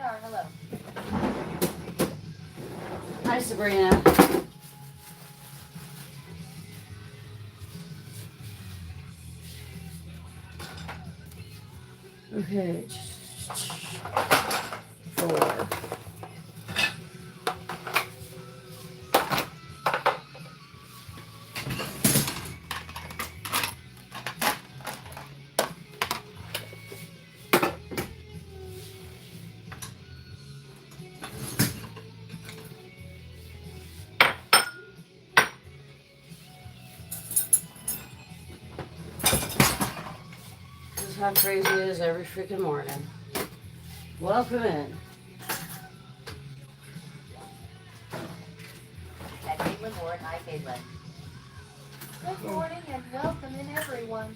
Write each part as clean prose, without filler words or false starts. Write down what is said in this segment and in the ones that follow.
are. Hello. Hi, Sabrina. Okay. 4. This is how crazy it is every freaking morning. Welcome in. At Caitlin Ward. Hi, Caitlin. Good morning and welcome in, everyone.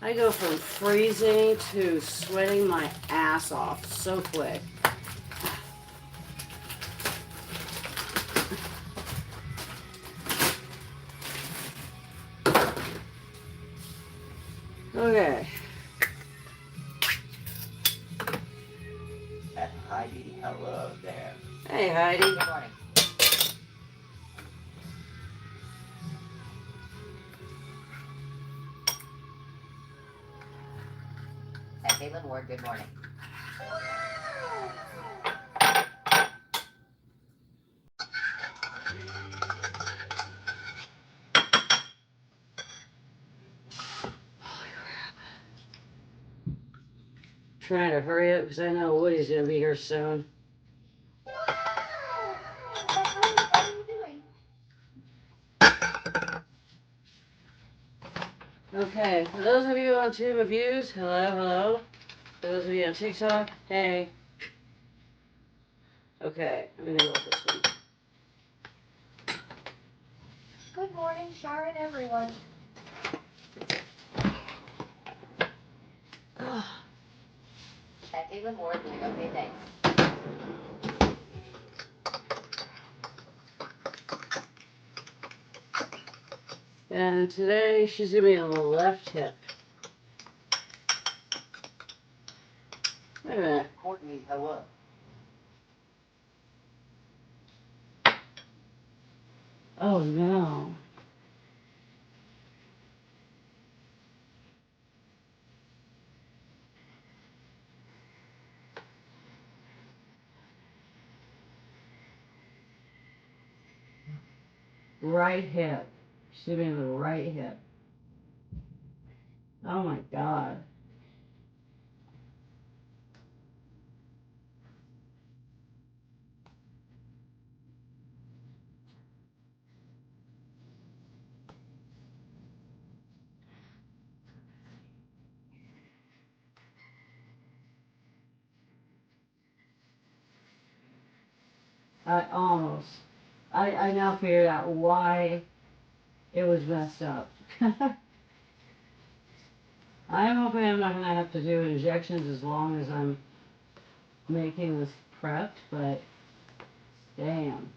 I go from freezing to sweating my ass off so quick. Okay. At Heidi. Hello there. Hey, Heidi. Good morning. At Caitlin Ward. Good morning. Trying to hurry up because I know Woody's going to be here soon. What are you doing? Okay, for those of you on Tube of Views, hello, hello. For those of you on TikTok, hey. Okay, I'm going to go with this one. Good morning, Sharon, everyone. At Caitlin Ward. Doing okay, thanks. And today she's going to be on the left hip. Wait a minute. Courtney, hello. Oh no. Right hip. She's going to be on the right hip. Oh my God. I now figured out why it was messed up. I'm hoping I'm not going to have to do injections as long as I'm making this prepped, but damn.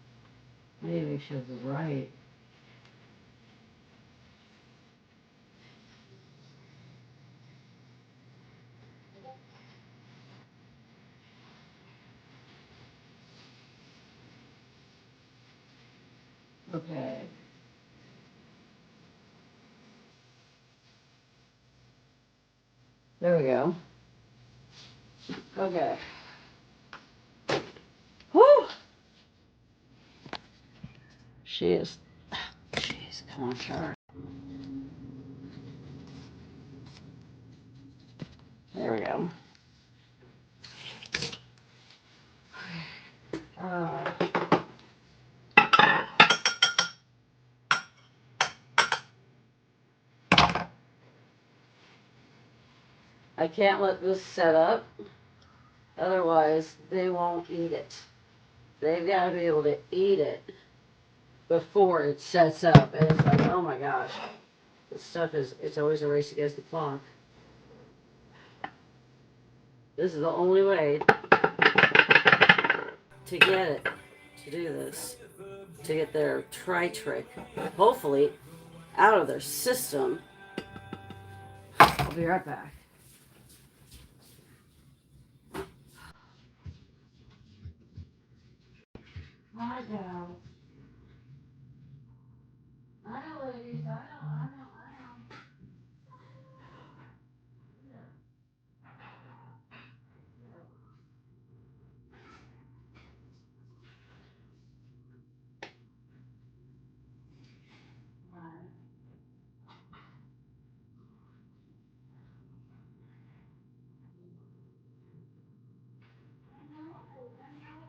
I need to make sure this is right. Okay. There we go. Okay. Whew! She is. Jeez, come on, Char. There we go. I can't let this set up, otherwise they won't eat it. They've got to be able to eat it before it sets up. And it's like, oh my gosh, this stuff it's always a race against the clock. This is the only way to get it, to do this, to get their tri-trick, hopefully, out of their system. I'll be right back. I know. I know, ladies. I know.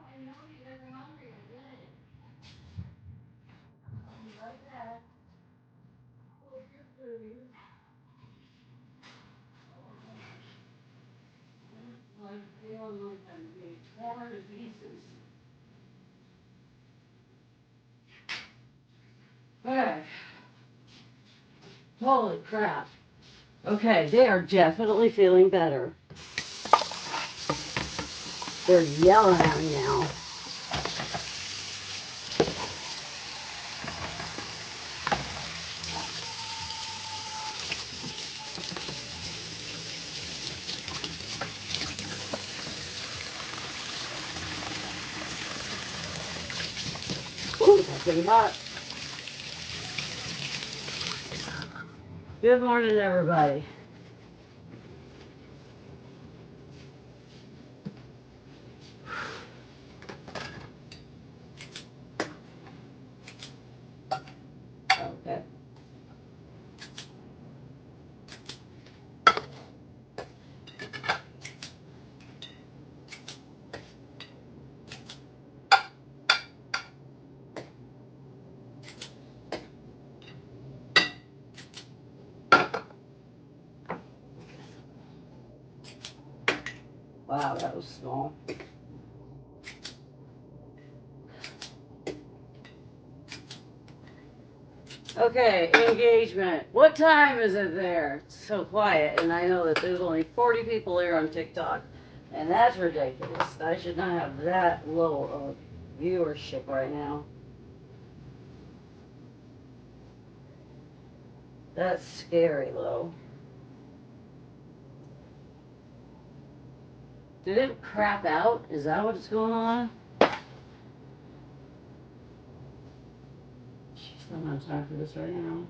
I know you guys are hungry. I get it. Like that. Oh, good food. Like feeling like I'm being torn to pieces. Okay. Holy crap. Okay, they are definitely feeling better. They're yelling at me now. Ooh, that's pretty hot. Good morning, everybody. Okay. Wow, that was small. Okay, engagement. What time is it there? It's so quiet, and I know that there's only 40 people here on TikTok, and that's ridiculous. I should not have that low of viewership right now. That's scary low. Did it crap out? Is that what's going on? Jeez, I don't have time for this right now.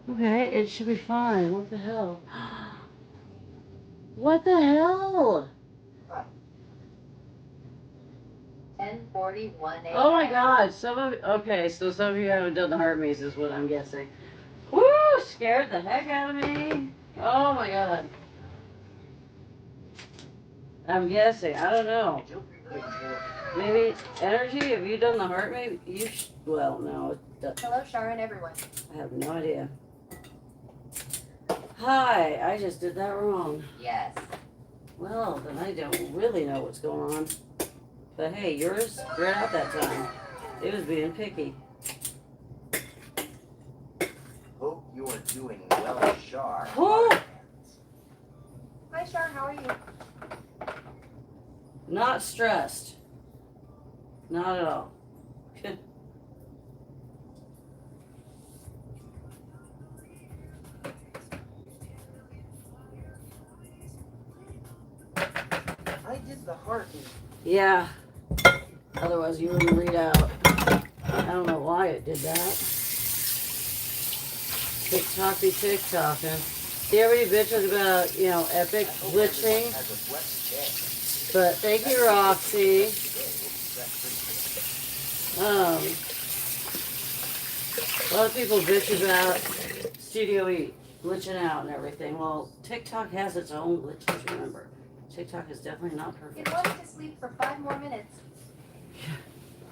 Okay, it should be fine. What the hell? What the hell? 10:41 a.m. Oh my god, some of of you haven't done the heart maze is what I'm guessing. Woo! Scared the heck out of me. Oh my god. I'm guessing. I don't know. Maybe energy? Have you done the heart maze? Well, no. Hello, Sharon, everyone. I have no idea. Hi, I just did that wrong. Yes. Well, then I don't really know what's going on. But hey, yours spread out that time. It was being picky. Hope you are doing well, Shar. Oh! Hi, Sharon, how are you? Not stressed. Not at all. I did the heart. Yeah. Otherwise you wouldn't read out. I don't know why it did that. TikTok be TikToking. See, everybody bitches about, Epic glitching. But thank you, Roxy. A lot of people bitch about Studio E glitching out and everything. Well, TikTok has its own glitches, remember. TikTok is definitely not perfect. Get wanted to sleep for 5 more minutes.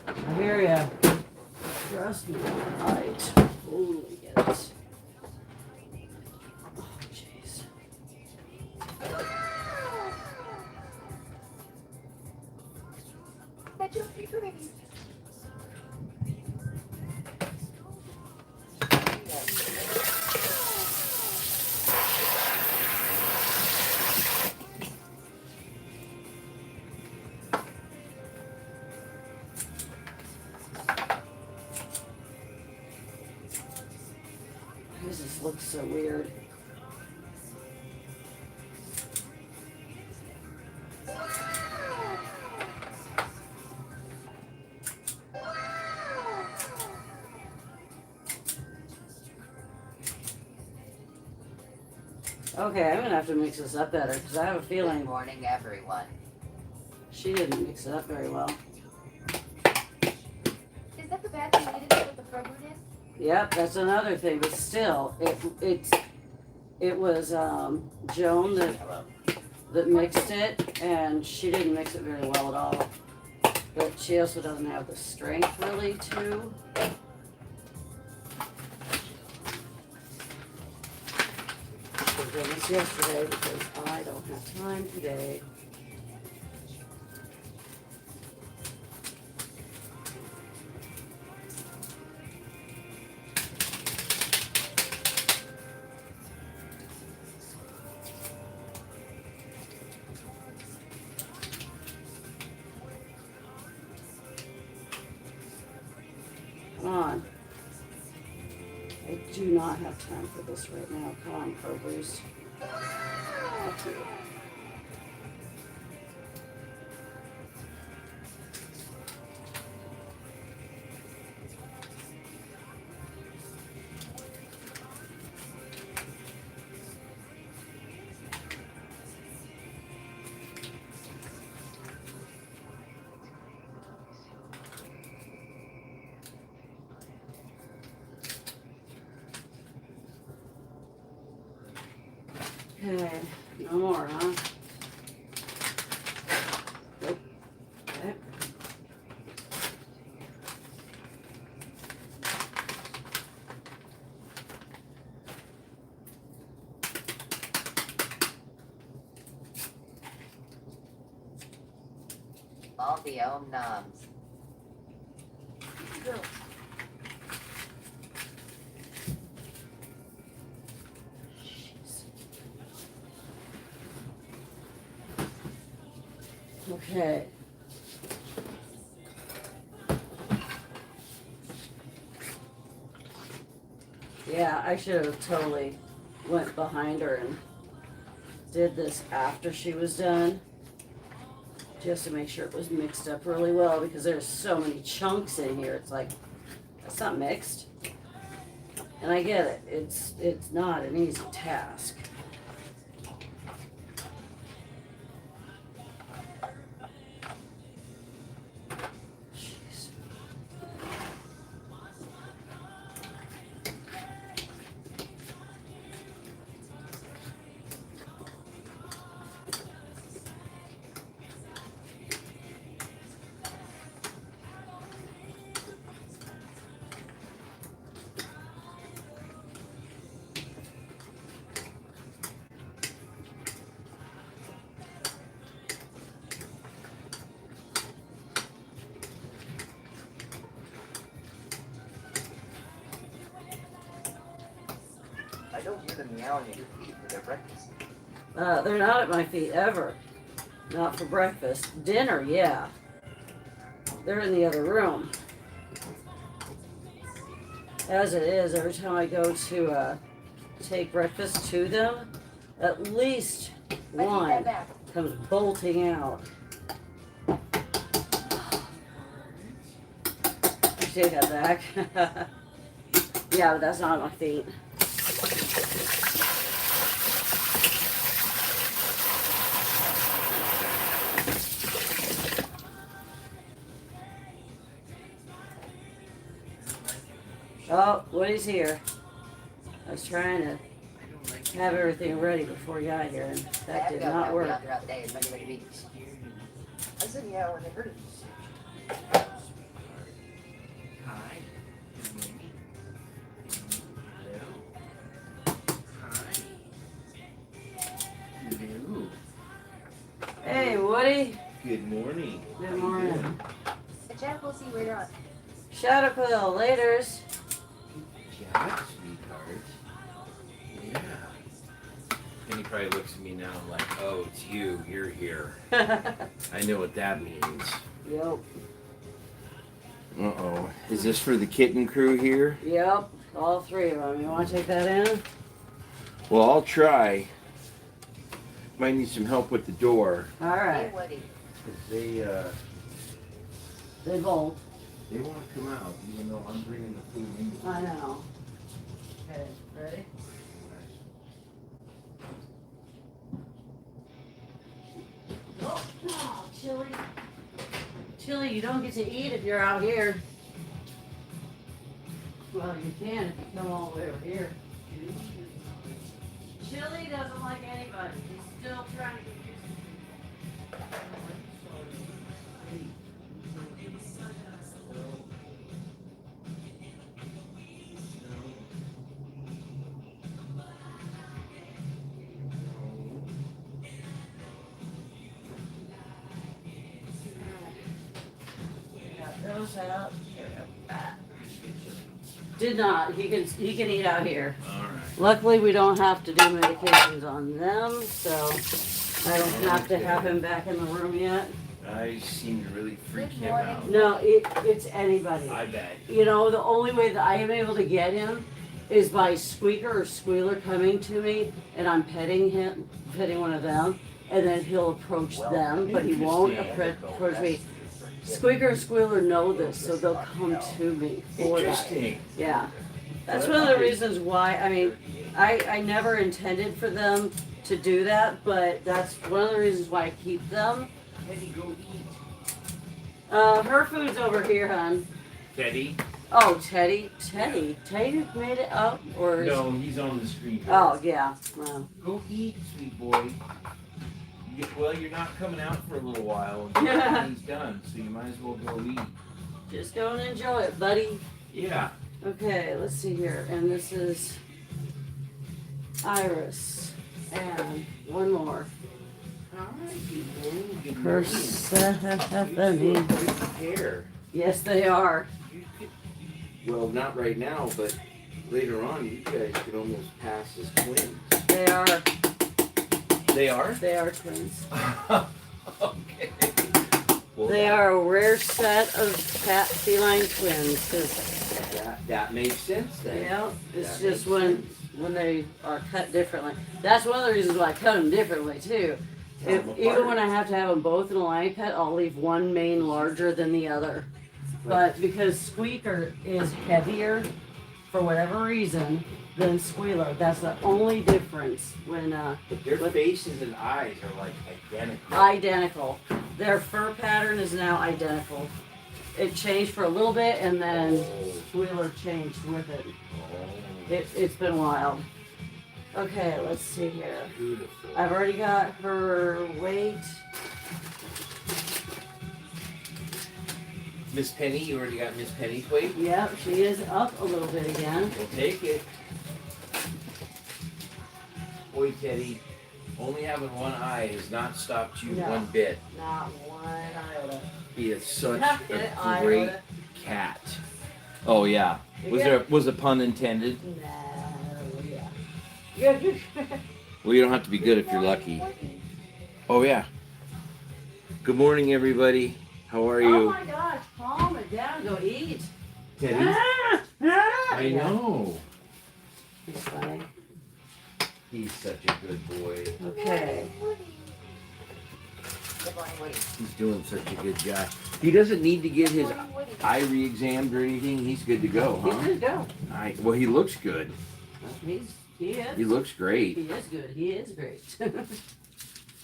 I hear ya. Trust me, I totally get it. Oh, jeez. That you're baby. This just looks so weird. Okay, I'm gonna have to mix this up better because I have a Good feeling morning, everyone. she didn't mix it up very well. Is that the bag you needed to put the frog root in? Yep, that's another thing, but still, it was Joan that mixed it, and she didn't mix it very well at all. But she also doesn't have the strength really to. I did this yesterday because I don't have time today. Come on. I do not have time for this right now. Come on, Pro Bruce. Okay, no more, huh? Nope. Okay. All the noms. Okay. Yeah, I should have totally went behind her and did this after she was done. Just to make sure it was mixed up really well because there's so many chunks in here. It's like, that's not mixed. And I get it. It's not an easy task. Jeez. I don't hear them meowing at your feet for their breakfast. They're not at my feet ever. Not for breakfast. Dinner, yeah. They're in the other room. As it is, every time I go to take breakfast to them, at least one comes bolting out. Take that back. Yeah, but that's not at my feet. Oh, Woody's here. I was trying to have everything ready before he got here, and that did not work. Throughout the day and regular meetings. I said yeah when they heard it. Hi. Good morning. Hello. Hello. Hey, Woody. Good morning. Good How you morning. doing? The chat we'll see later on. Shadow Quill, laters. Jack, sweetheart. Yeah. Penny probably looks at me now like, oh, it's you. You're here. I know what that means. Yep. Uh-oh. Is this for the kitten crew here? Yep. All three of them. You want to take that in? Well, I'll try. Might need some help with the door. All right. Hey, Woody. 'Cause They bolt. they want to come out, even though I'm bringing the food in. I know. Okay, ready? Oh, Chili. Chili, you don't get to eat if you're out here. Well, you can if you come all the way over here. Chili doesn't like anybody. He's still trying to get used to got those out. Did not. He can eat out here. All right. Luckily, we don't have to do medications on them, so I don't have to have him back in the room yet. I seem to really freak Good him morning. out. No, it's anybody. I bet. You know, the only way that I am able to get him is by Squeaker or Squealer coming to me, and I'm petting one of them, and then he'll approach them, but he won't approach me. Squeaker and Squealer know this, so they'll come to me for that. Interesting. Yeah. That's one of the reasons why, I mean, I never intended for them to do that, but that's one of the reasons why I keep them. Teddy, go eat. Her food's over here, hon. Teddy? Oh, Teddy made it up, or is... No, he's on the screen. Oh, yeah. Well, Go eat, sweet boy. Well, you're not coming out for a little while until he's done, so you might as well go eat. just go and enjoy it, buddy. Yeah. Okay, let's see here. And this is Iris. And one more. All right, people. Good morning. Persephone. Hair. Yes, they are. Well, not right now, but later on, you guys could almost pass as twins. They are. They are? They are twins. Okay. Well, They are a rare set of cat feline twins. 'Cause, that makes sense then. yeah, it's That just makes sense. when they are cut differently. That's one of the reasons why I cut them differently too. Tell them Even apart. when I have to have them both in a line cut, I'll leave one mane larger than the other. But because Squeaker is heavier, for whatever reason, than Squealer, that's the only difference. When But their faces and eyes are like identical. identical, their fur pattern is now identical. It changed for a little bit, and then Squealer changed with it. It's been wild. Okay, let's see here. Beautiful. I've already got her weight. Miss Penny, you already got Miss Penny's weight? Yep, she is up a little bit again. We'll take it. Boy, Teddy, only having one eye has not stopped you No. one bit. Not one iota. He is such Not a an great iota. cat. Oh yeah. Was a pun intended? No, yeah. Well, you don't have to be good if you're lucky. Oh yeah. Good morning, everybody. How are Oh you, my gosh, calm it down, go eat. Teddy? I I know. He's funny. He's such a good boy. Okay. Good morning, Woody. He's doing such a good job. He doesn't need to get his Good morning, Woody. eye re-examined or anything. He's good to go, He's huh? good to go. Well, he looks good. He is. He looks great. He is good. He is great.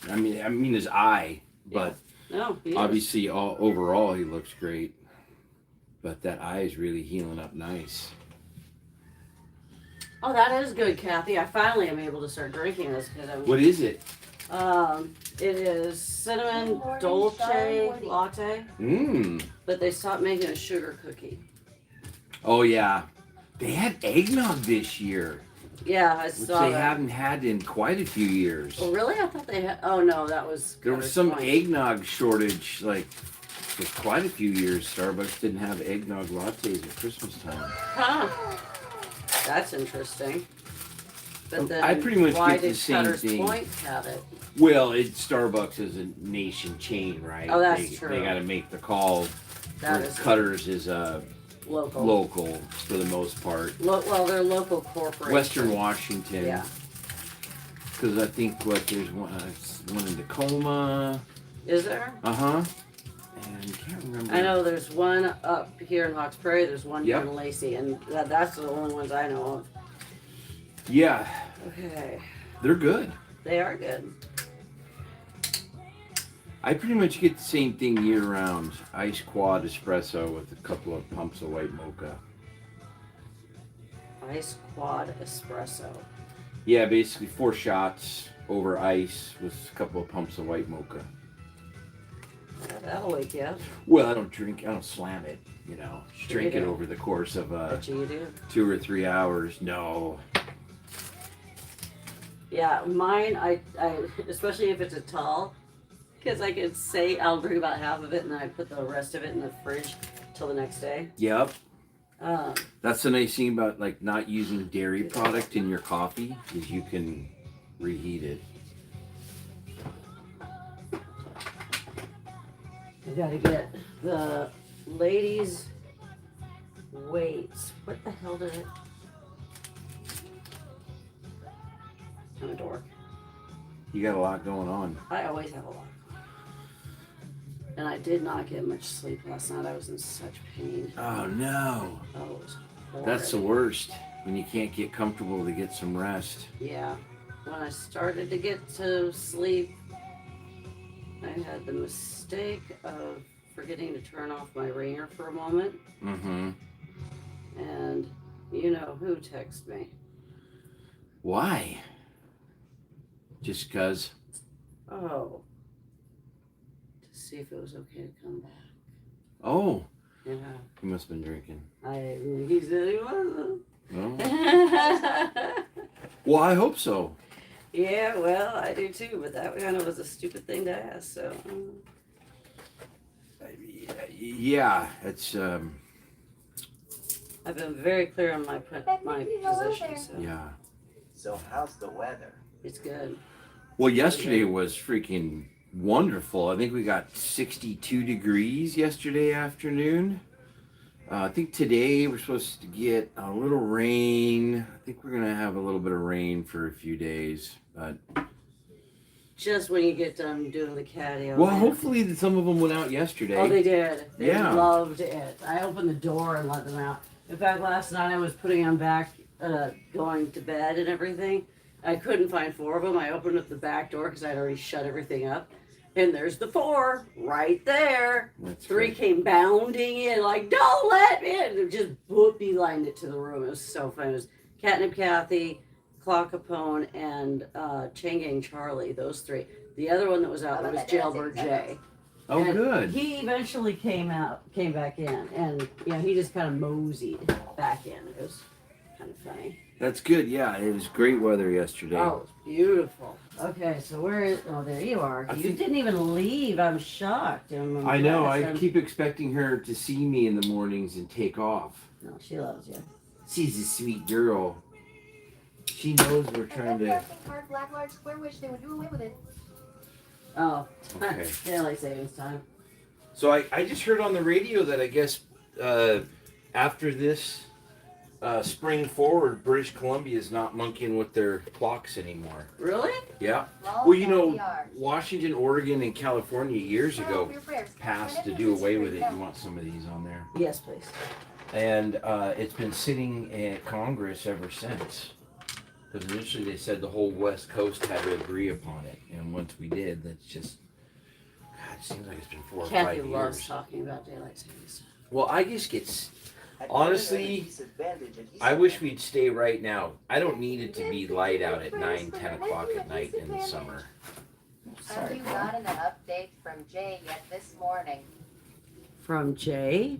I mean his eye, but No, he is. obviously overall he looks great. But that eye is really healing up nice. Oh, that is good, Kathy. I finally am able to start drinking this because What is it? it is cinnamon Good morning, dolce Charlie Woody. latte, Mmm. but they stopped making a sugar cookie. Oh yeah. They had eggnog this year, Yeah, I which saw they that. haven't had in quite a few years. Oh, really? I thought they had. Oh no, that was. There was Cutter's some Point. eggnog shortage, like for quite a few years. Starbucks didn't have eggnog lattes at Christmas time. Huh. That's interesting. But then, I pretty much why get the did same Cutter's thing. Point have it? Well, Starbucks is a nation chain, right? Oh, that's they, true. They got to make the call. That where is Cutters is local. local for the most part. Well, they're local corporation. Western Washington. Yeah. Because I think there's one in Tacoma. Is there? And I can't remember. I know there's one up here in Hawks Prairie. There's one here Yep. in Lacey, and that's the only ones I know of. Yeah, Okay, they're good. they are good. I pretty much get the same thing year round. Ice quad espresso with a couple of pumps of white mocha. Ice quad espresso. Yeah, basically 4 shots over ice with a couple of pumps of white mocha. That'll wake you up. Well, I don't slam it, you know. Sure Drink you it do. over the course of Bet you do. 2 or 3 hours. No. Yeah, mine, I especially if it's a tall, because I could say I'll drink about half of it and then I put the rest of it in the fridge till the next day. Yep. Um, That's the nice thing about like not using dairy product in your coffee is you can reheat it. I gotta get the ladies' weights. What the hell did it? I'm a dork. You got a lot going on. I always have a lot. And I did not get much sleep last night. I was in such pain. Oh no. Oh, it was horrid. That's the worst. When you can't get comfortable to get some rest. Yeah. When I started to get to sleep, I had the mistake of forgetting to turn off my ringer for a moment. Mm-hmm. And you know who texted me. Why? Just cause? Oh. To see if it was okay to come back. Oh. Yeah. You must have been drinking. He said he wasn't. Oh. Well, I hope so. Yeah, well, I do too, but that kind of was a stupid thing to ask, so. Yeah, it's I've been very clear on my position, so yeah. So how's the weather? it's good. Well, yesterday was freaking wonderful. I think we got 62 degrees yesterday afternoon. I think today we're supposed to get a little rain. I think we're gonna have a little bit of rain for a few days, but Just when you get done doing the catio. well, hopefully some of them went out yesterday. Oh, they did. They Yeah. loved it. I opened the door and let them out. In fact, last night I was putting them back, going to bed and everything. I couldn't find 4 of them. I opened up the back door because I'd already shut everything up. And there's the 4 right there. That's 3 great. came bounding in like, don't let me in. It just beelined it to the room. It was so fun. It was Catnip Kathy, Claw Capone, and Changing Charlie, those 3. The other one that was out there was Jailbird Jay. Oh, And good. He eventually came back in, and he just kind of moseyed back in. It was kind of funny. That's good. Yeah, it was great weather yesterday. Oh, it was beautiful. Okay, so where is? Oh, there you are. You didn't even leave. I'm shocked. I know. I keep expecting her to see me in the mornings and take off. No, she loves you. She's a sweet girl. She knows we're trying to. Card, black large square wish they would do away with it. Oh, Okay. daylight savings time. So I just heard on the radio that I guess after this spring forward, British Columbia is not monkeying with their clocks anymore. Really? Yeah. Well, Well, you know, we are. Washington, Oregon, and California years Well, ago for your prayers. passed to do away with it. You want some of these on there? Yes, please. And it's been sitting at Congress ever since. Because initially they said the whole West Coast had to agree upon it, and once we did, that's just. God, it seems like it's been 4 or 5 Kathy years. loves talking about daylight savings. Well, I just get. At Honestly, the disadvantage and I wish we'd stay right now. I don't need it to be light out at 9, 10 o'clock at night in the summer. Have you gotten an update from Jay yet this morning? From Jay?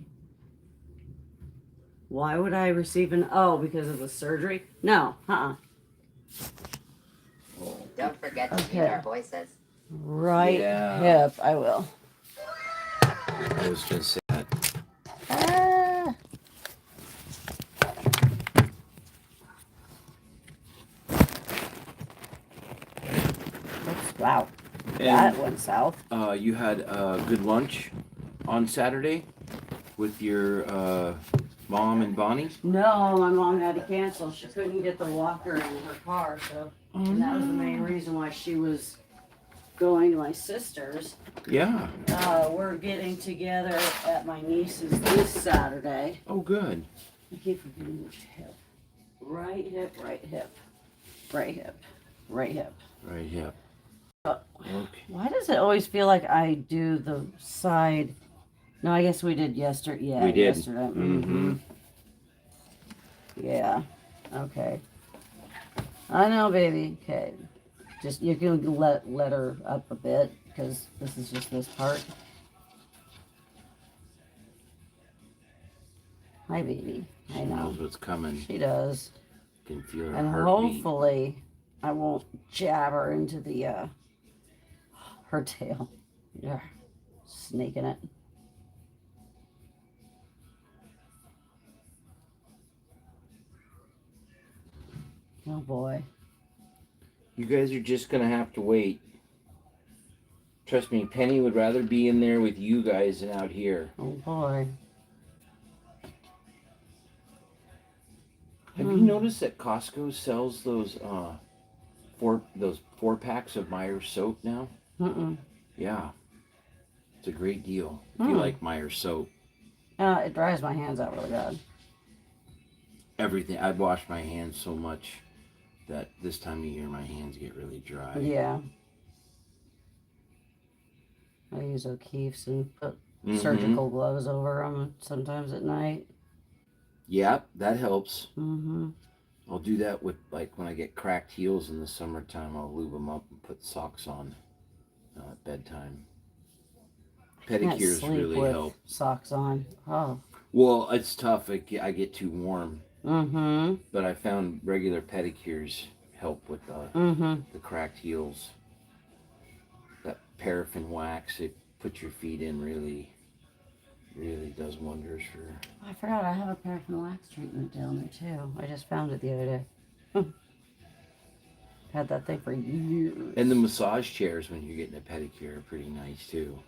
Why would I receive an because of the surgery? No, Don't forget to Okay. mute our voices. Right Yeah. hip, I will. I was gonna say that. Ah. Oops, wow, that And went south. you had a good lunch on Saturday with your mom and Bonnie? No, my mom had to cancel. She couldn't get the walker in her car, so and that was the main reason why she was going to my sister's. Yeah. We're getting together at my niece's this Saturday. Oh, good. I keep forgetting which hip. Right hip, right hip. Right hip, right hip. Right, yeah. Okay. Why does it always feel like I do the side? No, I guess we did yesterday. Yeah, We did. yesterday. Mm-hmm. Yeah. Okay. I know, baby. Okay. Just you can let her up a bit because this is just this part. Hi, baby. I She know. knows what's coming. She does. Can feel her And heartbeat. hopefully, I won't jab her into the her tail. Yeah, snake in it. Oh boy. You guys are just gonna have to wait. Trust me, Penny would rather be in there with you guys than out here. Oh boy. Have you noticed that Costco sells those four packs of Myers soap now? Yeah, it's a great deal if you like Myers soap. It dries my hands out really bad. Everything. I'd wash my hands so much that this time of year my hands get really dry. Yeah. I use O'Keefe's and put surgical gloves over them sometimes at night. Yep, that helps. Mm-hmm. I'll do that with, like, when I get cracked heels in the summertime, I'll lube them up and put socks on at bedtime. Pedicures really help. Socks on. Oh. Well, it's tough. I get too warm. Mm-hmm. But I found regular pedicures help with the cracked heels. That paraffin wax it puts your feet in really does wonders for. I forgot I have a paraffin wax treatment down there too. I just found it the other day. Had that thing for years. And the massage chairs when you're getting a pedicure are pretty nice too.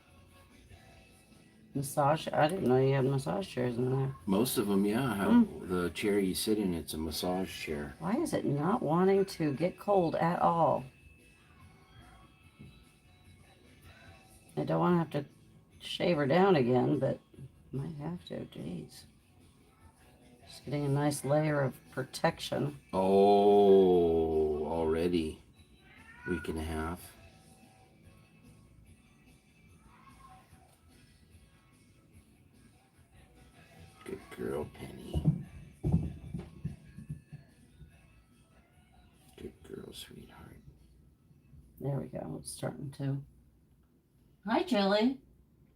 Massage? I didn't know you had massage chairs in there. Most of them, yeah. The chair you sit in, it's a massage chair. Why is it not wanting to get cold at all? I don't want to have to shave her down again, but might have to. Jeez. Just getting a nice layer of protection. Oh, already. Week and a half. Good girl, Penny. Good girl, sweetheart. There we go. It's starting to. Hi, Chili.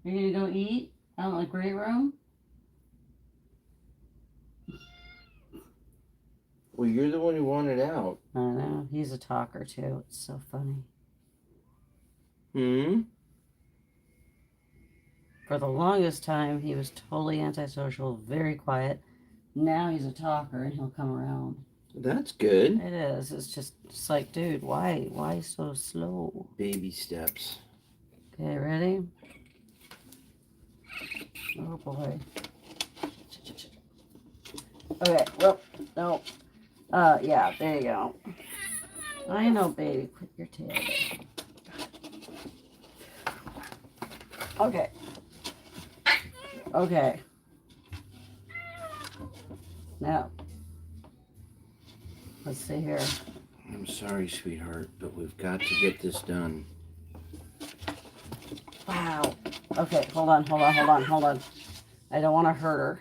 Are you gonna go eat out in the great room? Well, you're the one who wanted out. I know. He's a talker too. It's so funny. For the longest time, he was totally antisocial, very quiet. Now he's a talker and he'll come around. That's good. It is. It's like, dude, why so slow? Baby steps. Okay, ready? Oh boy. Okay, well, no. Yeah, there you go. I know, baby. Put your tail there. Okay. Okay. Now, let's see here. I'm sorry, sweetheart, but we've got to get this done. Wow. Okay, hold on. I don't want to hurt her.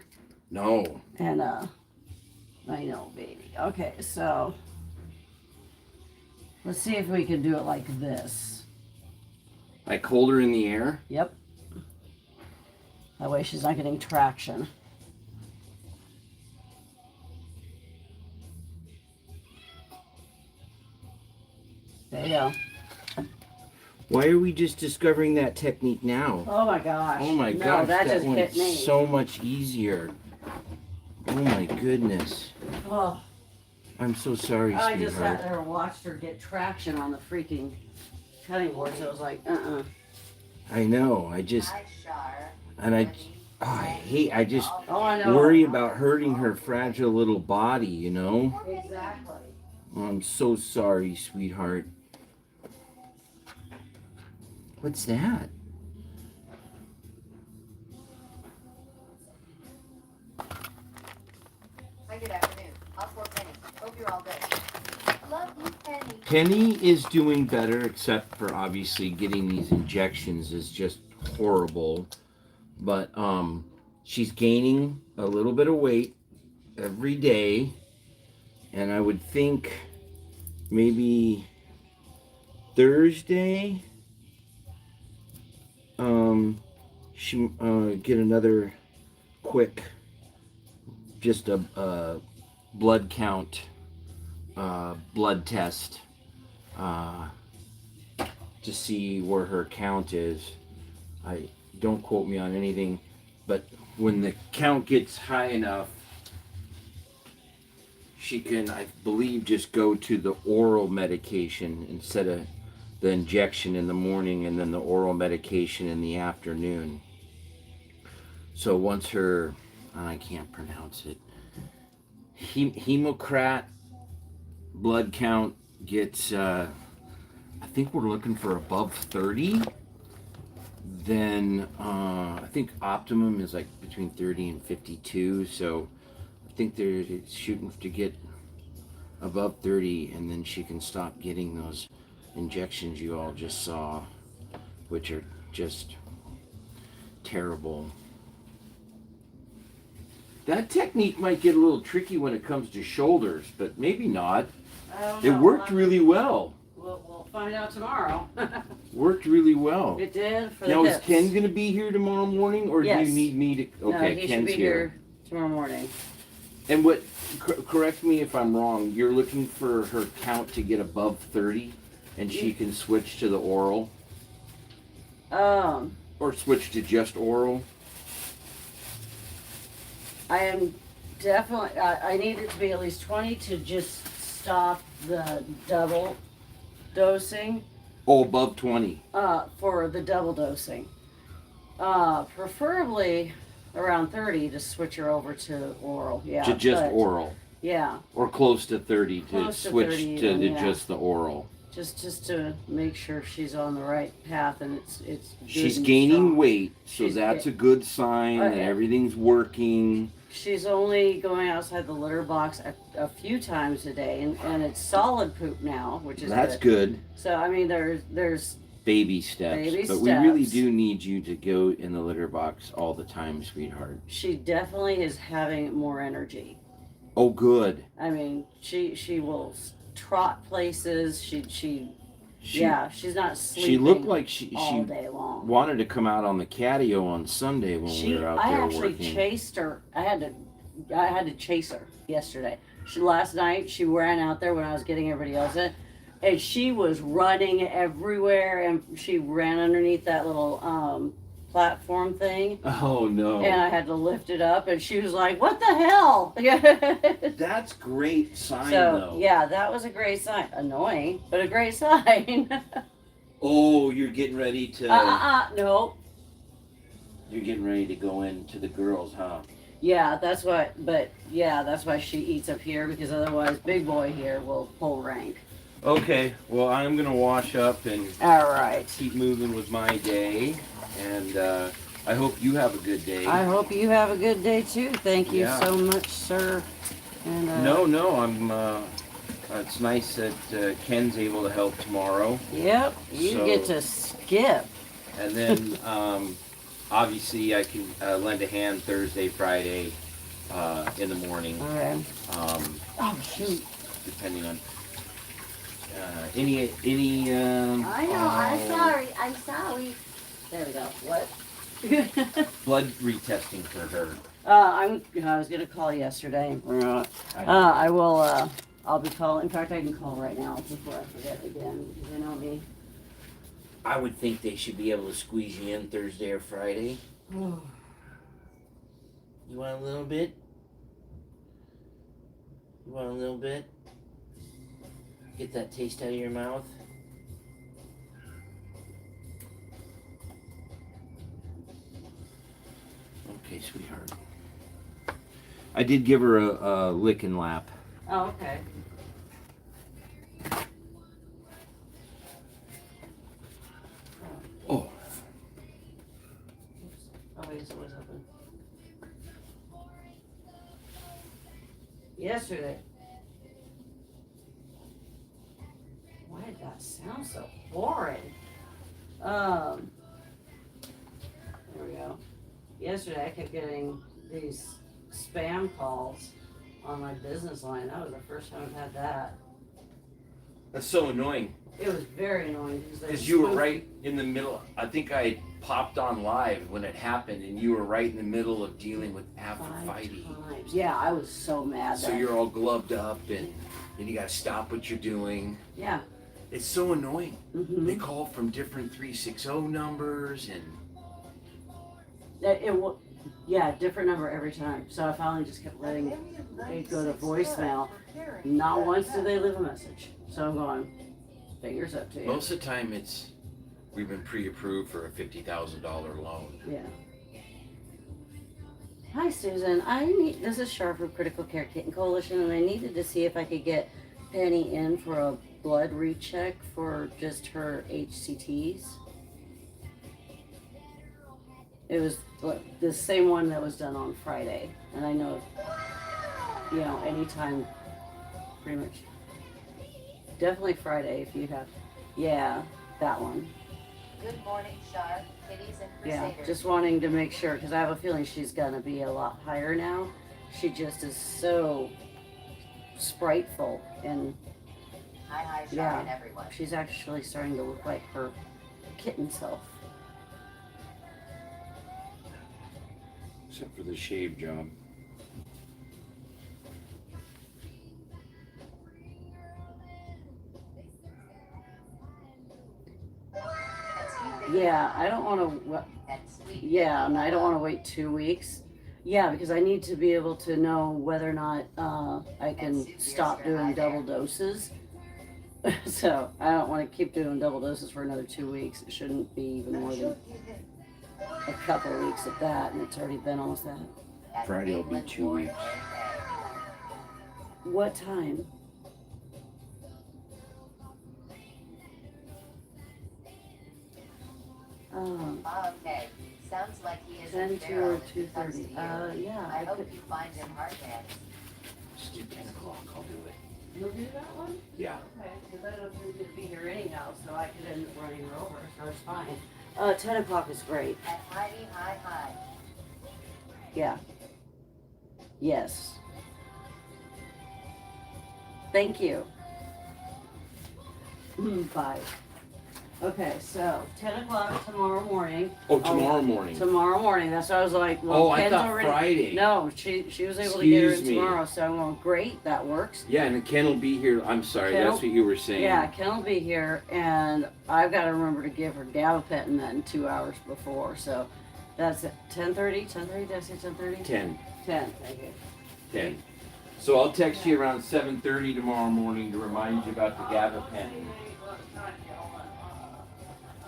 No. And, I know, baby. Okay, so, let's see if we can do it like this. Like hold her in the air? Yep. That way she's not getting traction. There you go. Why are we just discovering that technique now? Oh my gosh. Oh my No, gosh, that that just went hit me. so much easier. Oh my goodness. Oh, I'm so sorry, I just sat sweetheart. there and watched her get traction on the freaking cutting board, so I was like, I know. I just Hi, Shar. and I just Oh, I know. worry about hurting her fragile little body, you know? Exactly. Oh, I'm so sorry, sweetheart. What's that? Hi, good afternoon. I'll pour Penny. Hope you're all good. Love you, Penny. Penny is doing better, except for obviously getting these injections is just horrible. But she's gaining a little bit of weight every day, and I would think maybe Thursday she get another quick, just a blood count, blood test, to see where her count is. I don't quote me on anything, but when the count gets high enough, she can, I believe, just go to the oral medication instead of the injection in the morning and then the oral medication in the afternoon. So once her, I can't pronounce it, hemocrat blood count gets, I think we're looking for above 30, then I think optimum is like between 30 and 52. So I think they're shooting to get above 30, and then she can stop getting those injections you all just saw, which are just terrible. That technique might get a little tricky when it comes to shoulders, but maybe not. I don't It know. worked really well. We'll find out tomorrow. Worked really well. It did for Now, the is hips. Ken going to be here tomorrow morning, or Yes. do you need me to? Okay, No, he should Ken's be here tomorrow morning. And what? Correct me if I'm wrong. You're looking for her count to get above 30, and she can switch to the oral, or switch to just oral. I am definitely, I need it to be at least 20 to just stop the double dosing, Oh, above 20. for the double dosing. Preferably around 30 to switch her over to oral, yeah. To just but, oral, Yeah, or close to 30 to Close to switch 30 to even, the, yeah. just the oral. just to make sure she's on the right path and it's good She's and gaining strong. weight, so She's that's ga- a good sign that Okay. everything's working. She's only going outside the litter box a few times a day, and it's solid poop now, which is That's good. good. So I mean, there's Baby steps. Baby But we really steps. do need you to go in the litter box all the time, sweetheart. she definitely is having more energy. Oh, good. I mean, she will trot places. Yeah, she's not sleeping. She looked like she all day long. wanted to come out on the catio on Sunday when we were out I there actually working. chased her. I had to chase her yesterday. Last night she ran out there when I was getting everybody else in, and she was running everywhere. And she ran underneath that little platform thing, Oh no. and I had to lift it up. And she was like, "What the hell?" That's great sign So though. yeah, that was a great sign. Annoying, but a great sign. Oh, you're getting ready to No. you're getting ready to go into the girls, huh? Yeah, that's why. But yeah, that's why she eats up here, because otherwise, big boy here will pull rank. Okay, well I'm gonna wash up and All right. keep moving with my day, and I hope you have a good day. I hope you have a good day too. Thank you Yeah. so much, sir. And No, I'm. It's nice that Ken's able to help tomorrow, Yep, you So- get to skip. and then obviously I can lend a hand Thursday, Friday, in the morning, Okay. Oh shoot. depending on any. I know. I'm sorry. There we go. What? Blood retesting for her. I was gonna call yesterday. I will. I'll be calling. In fact, I can call right now before I forget again, because I know me. I would think they should be able to squeeze you in Thursday or Friday. You want a little bit? You want a little bit? Get that taste out of your mouth. Okay, sweetheart. I did give her a lick and lap. Oh, okay. Oh. Oh, wait, so what's happened? Yesterday. sounds so boring. There we go. Yesterday I kept getting these spam calls on my business line. That was the first time I've had that. That's so annoying. It was very annoying Because you were right in the middle. I think I popped on live when it happened, and you were right in the middle of dealing with FIP. Yeah, I was so mad. So you're all gloved up, and you got to stop what you're doing. Yeah. It's so annoying. Mm-hmm. They call from different 360 numbers, and yeah, different number every time. So I finally just kept letting it go to voicemail. Not once did they leave a message. So I'm going, fingers up to you. most of the time we've been pre-approved for a $50,000 loan. Yeah. Hi Susan, this is Char from Critical Care Kitten Coalition, and I needed to see if I could get Penny in for a blood recheck for just her HCTs. It was the same one that was done on Friday, and I know, anytime, pretty much. Definitely Friday if you have, that one. Good morning, Char, kitties and Yeah, crusaders. just wanting to make sure, because I have a feeling she's gonna be a lot higher now. She just is so spriteful, and Hi, Char, yeah, and everyone. she's actually starting to look like her kitten self. Except for the shave job. Yeah, I don't want to. That's sweet. Yeah, and I don't want to wait 2 weeks. Yeah, because I need to be able to know whether or not I can stop doing double doses. So I don't want to keep doing double doses for another 2 weeks. It shouldn't be even more than a couple of weeks at that, and it's already been almost that. Friday will be 2 weeks. What time? Okay, sounds like he is 10 in to Pharaoh or when he comes to 2:30. you. Yeah, I I hope could. you find him hard hands. Just do 10 o'clock. I'll do it. You'll do that one? Yeah. Okay, because I don't think you'd be here anyhow, so I could end up running her over, so it's fine. 10 o'clock is great. At Heidi, hi. Yeah. Yes. Thank you. Bye. Okay, so 10 o'clock tomorrow morning. Oh, tomorrow morning. Tomorrow morning. That's what I was like. Well, I Ken's thought already, Friday. No, she was able to get her in Excuse me. tomorrow, so I'm going, great, that works. Yeah, and Ken will be here. I'm sorry, Ken that's what you were saying. Yeah, Ken will be here, and I've got to remember to give her gabapentin then 2 hours before, so that's at 10:30. 10:30? Did I say 10:30? 10. 10. Thank you. 10. So I'll text you around 7:30 tomorrow morning to remind you about the gabapentin.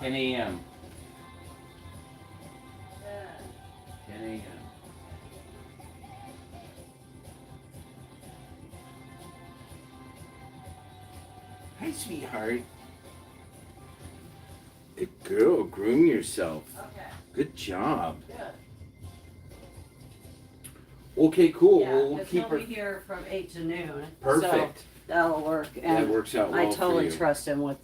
10 a.m. 10 a.m. Hi, sweetheart. Good girl. Groom yourself. Okay, Good job. good. Okay, cool. Yeah, Well, we'll because keep he'll her. be here from 8 to noon. Perfect. So that'll work. And That works out well I totally for you. trust him with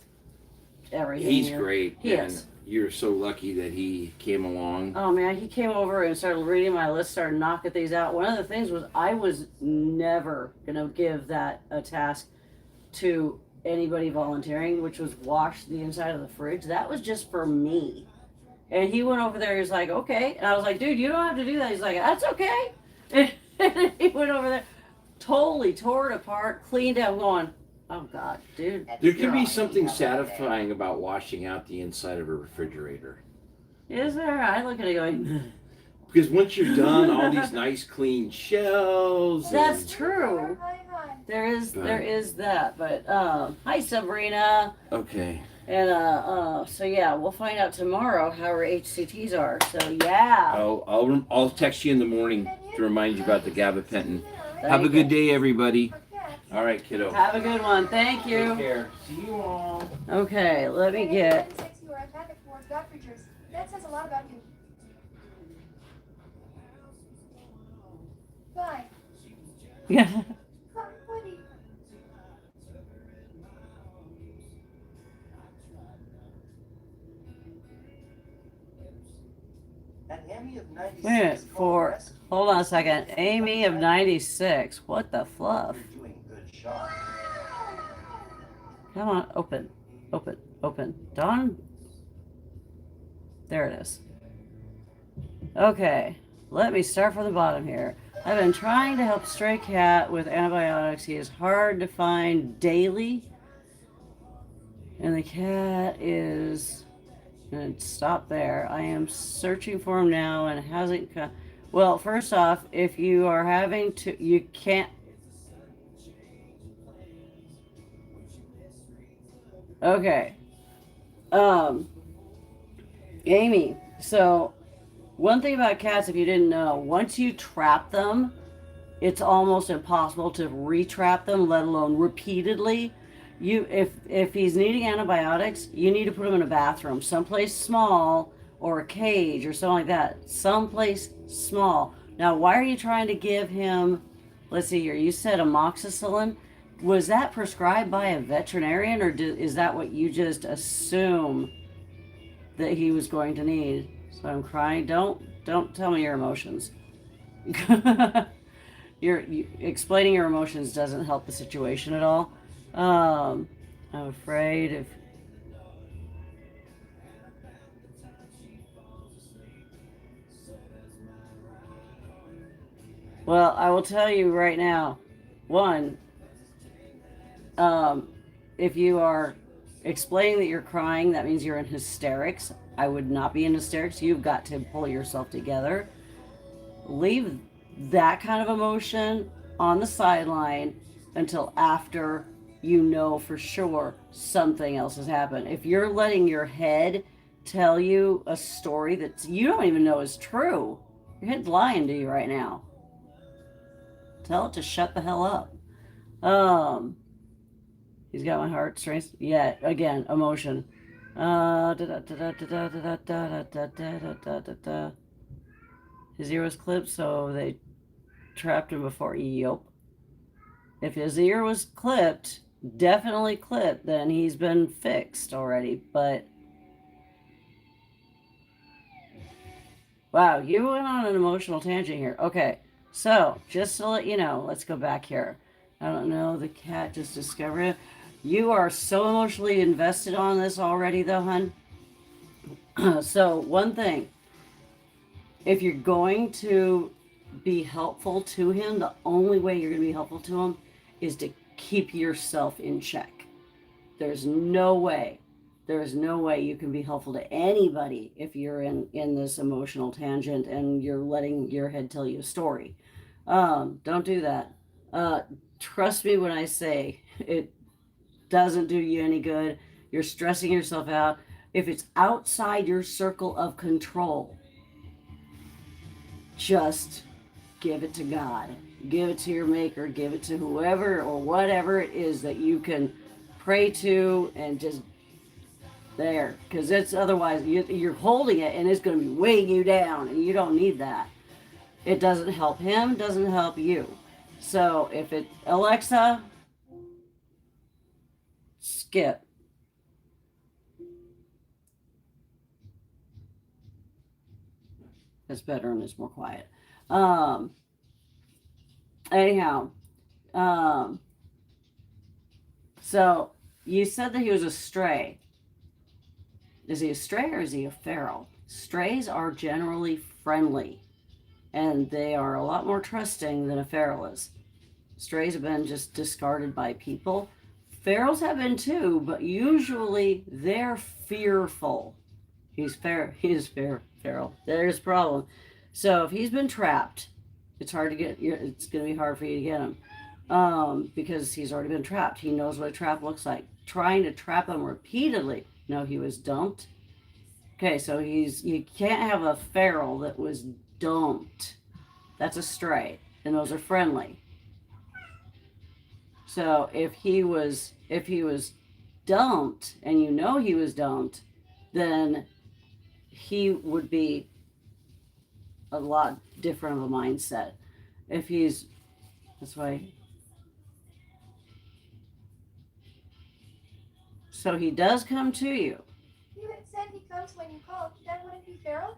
everything. He's here. great. He and is. You're so lucky that he came along. Oh man, he came over and started reading my list, started knocking things out. One of the things was I was never gonna give that a task to anybody volunteering, which was wash the inside of the fridge. That was just for me. And he went over there, he was like, okay. And I was like, dude, you don't have to do that. He's like, that's okay. And he went over there, totally tore it apart, cleaned up, going, oh God, dude. There can be something satisfying about washing out the inside of a refrigerator. Is there? I look at it going, Because once you're done, all these nice clean shelves. that's and- true. Hi. There Right. is that, but hi Sabrina, Okay. and so yeah, we'll find out tomorrow how her HCTs are. So yeah, I'll text you in the morning to remind you about the gabapentin. Have a Thank good you. day, everybody. All right, kiddo. Have a good one. Thank Take you. care. See you all. Okay, let me get. That says a lot about you. Bye. Yeah. Buddy. Hold on a second. Amy of 96. What the fluff? You're doing good, Shark. Come on, open. Open. Open. Dawn. There it is. Okay. Let me start from the bottom here. I've been trying to help stray cat with antibiotics. He is hard to find daily. And the cat is... And stop there. I am searching for him now and it hasn't come. Well, first off, if you are having to... You can't... Okay. Amy, so one thing about cats, if you didn't know, once you trap them, it's almost impossible to retrap them, let alone repeatedly. If he's needing antibiotics, you need to put him in a bathroom, someplace small, or a cage or something like that. Someplace small. Now, why are you trying to give him? Let's see here. You said amoxicillin. Was that prescribed by a veterinarian, or is that what you just assume that he was going to need? So I'm crying. Don't tell me your emotions. Explaining your emotions doesn't help the situation at all. I'm afraid if... Well, I will tell you right now. One, if you are explaining that you're crying, that means you're in hysterics. I would not be in hysterics. You've got to pull yourself together. Leave that kind of emotion on the sideline until after you know for sure something else has happened. If you're letting your head tell you a story that you don't even know is true, your head's lying to you right now. Tell it to shut the hell up. He's got my heartstrings. Yeah, again, emotion. His ear was clipped, so they trapped him before. Yup. If his ear was clipped, definitely clipped, then he's been fixed already. But wow, you went on an emotional tangent here. Okay, so just to let you know, let's go back here. I don't know, the cat just discovered it. You are so emotionally invested on this already, though, hun. So, one thing. If you're going to be helpful to him, the only way you're going to be helpful to him is to keep yourself in check. There's no way you can be helpful to anybody if you're in this emotional tangent and you're letting your head tell you a story. Don't do that. Trust me when I say it doesn't do you any good. You're stressing yourself out. If it's outside your circle of control, just give it to God. Give it to your maker. Give it to whoever or whatever it is that you can pray to, and just there. Because it's otherwise, you're holding it and it's going to be weighing you down, and you don't need that. It doesn't help him, doesn't help you. So if it, Alexa, skip. It's better and it's more quiet. Anyhow, so you said that he was a stray. Is he a stray or is he a feral? Strays are generally friendly, and they are a lot more trusting than a feral is. Strays have been just discarded by people. Ferals have been too, but usually they're fearful. He is feral. There's a problem. So if he's been trapped, it's hard to get. It's going to be hard for you to get him, because he's already been trapped. He knows what a trap looks like. Trying to trap him repeatedly. No, he was dumped. Okay, so you can't have a feral that was dumped. That's a stray, and those are friendly. So if he was dumped, and you know he was dumped, then he would be a lot different of a mindset. If he's, that's why. So he does come to you. You said he comes when you call. Then wouldn't he feral?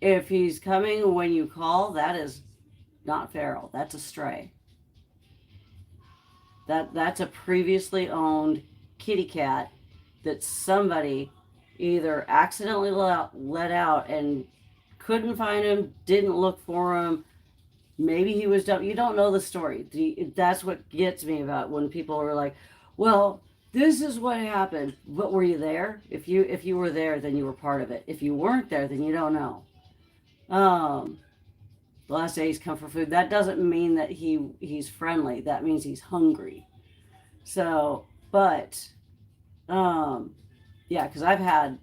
If he's coming when you call, that is not feral. That's a stray. That's a previously owned kitty cat that somebody either accidentally let out and couldn't find him, didn't look for him. Maybe he was dumb. You don't know the story. That's what gets me about when people are like, "Well, this is what happened." But were you there? If you were there, then you were part of it. If you weren't there, then you don't know. The last day he's come for food. That doesn't mean that he's friendly. That means he's hungry. So, but yeah, because I've had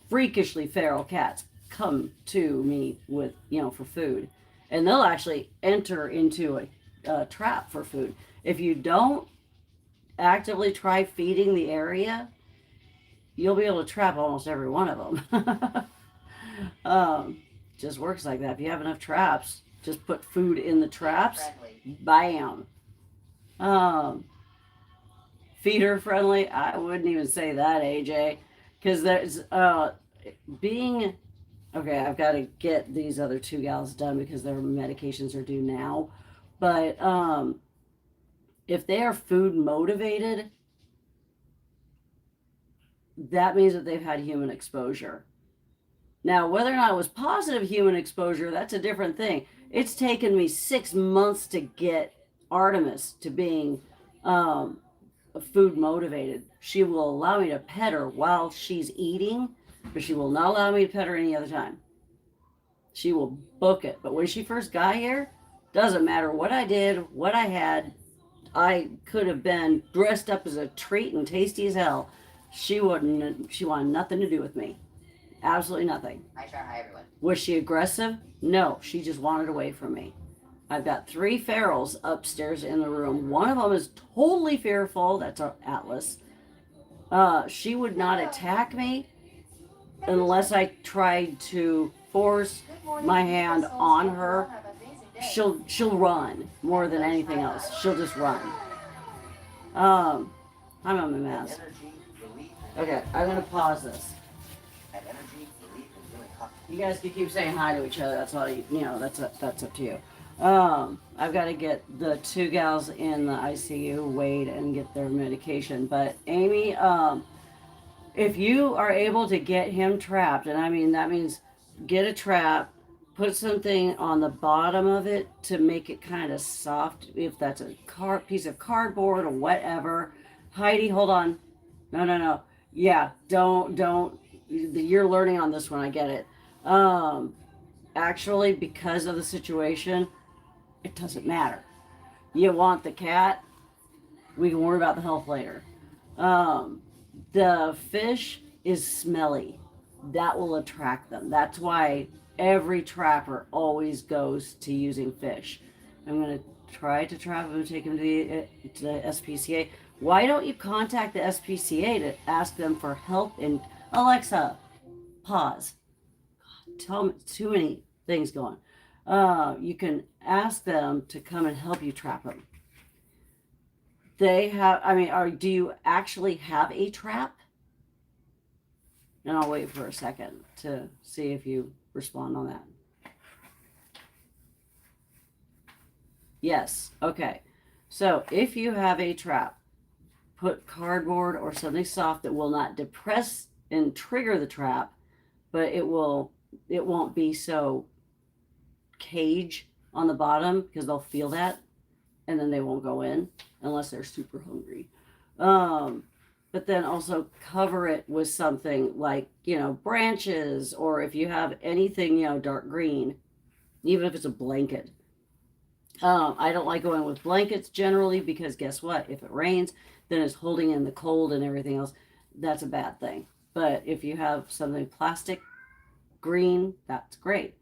freakishly feral cats come to me with for food, and they'll actually enter into a trap for food. If you don't actively try feeding the area, you'll be able to trap almost every one of them. Just works like that. If you have enough traps, just put food in the traps. Bam. Feeder friendly. I wouldn't even say that, AJ, because there's being okay. I've got to get these other two gals done because their medications are due now. But if they are food motivated, that means that they've had human exposure. Now, whether or not it was positive human exposure, that's a different thing. It's taken me 6 months to get Artemis to being food motivated. She will allow me to pet her while she's eating, but she will not allow me to pet her any other time. She will book it. But when she first got here, doesn't matter what I did, what I had, I could have been dressed up as a treat and tasty as hell. She wanted nothing to do with me. Absolutely nothing. Hi, Char. Hi, everyone. Was she aggressive? No, she just wanted away from me. I've got 3 ferals upstairs in the room. One of them is totally fearful. That's our Atlas. She would not attack me unless I tried to force my hand on her. She'll run more than anything else. She'll just run. I'm on a mess. Okay, I'm gonna pause this. You guys can keep saying hi to each other. That's all that's up to you. I've got to get the 2 gals in the ICU, wait and get their medication. But Amy, if you are able to get him trapped, and I mean that means get a trap, put something on the bottom of it to make it kind of soft. If that's a piece of cardboard or whatever. Heidi, hold on. No. Yeah, don't. You're learning on this one. I get it. Actually, because of the situation, it doesn't matter. You want the cat, we can worry about the health later. The fish is smelly. That will attract them. That's why every trapper always goes to using fish. I'm going to try to trap him and take him to the SPCA. Why don't you contact the SPCA to ask them for help? And Alexa, pause. Tell me, too many things going. You can ask them to come and help you trap them. They have, do you actually have a trap? And I'll wait for a second to see if you respond on that. Yes, okay. So if you have a trap, put cardboard or something soft that will not depress and trigger the trap, but it won't be so cage on the bottom because they'll feel that and then they won't go in unless they're super hungry. But then also cover it with something like, branches, or if you have anything, dark green, even if it's a blanket. I don't like going with blankets generally because guess what? If it rains, then it's holding in the cold and everything else. That's a bad thing. But if you have something plastic, green, that's great.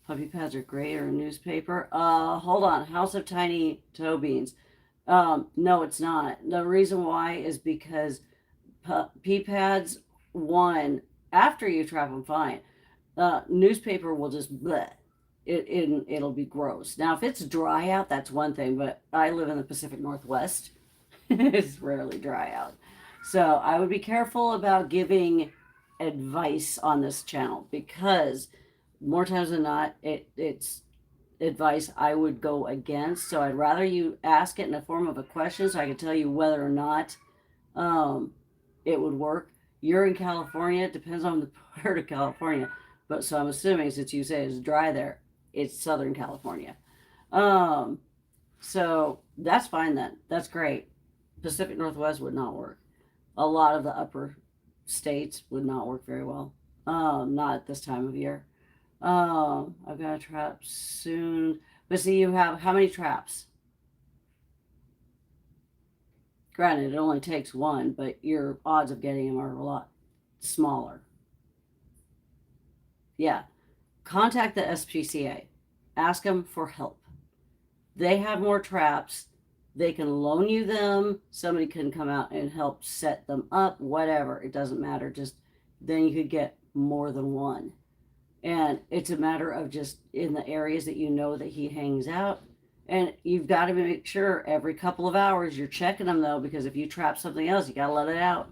Puppy pads are great, or a newspaper. Hold on. House of Tiny Toe Beans. No, it's not. The reason why is because pea pads, one, after you trap them, fine. Newspaper will just bleh. It'll be gross. Now, if it's dry out, that's one thing, but I live in the Pacific Northwest. It's rarely dry out. So I would be careful about giving advice on this channel because more times than not, it's advice I would go against. So I'd rather you ask it in the form of a question so I can tell you whether or not um, it would work. You're in California. It depends on the part of California. But so I'm assuming since you say it's dry there, it's Southern California. Um, so that's fine then. That's great. Pacific Northwest would not work. A lot of the upper states would not work very well. Not at this time of year. I've got a trap soon. But see, you have how many traps? Granted, it only takes one, but your odds of getting them are a lot smaller. Yeah. Contact the SPCA. Ask them for help. They have more traps. They can loan you them. Somebody can come out and help set them up, whatever. It doesn't matter. Just then you could get more than one. And it's a matter of just in the areas that you know that he hangs out. And you've got to make sure every couple of hours you're checking them, though, because if you trap something else, you got to let it out.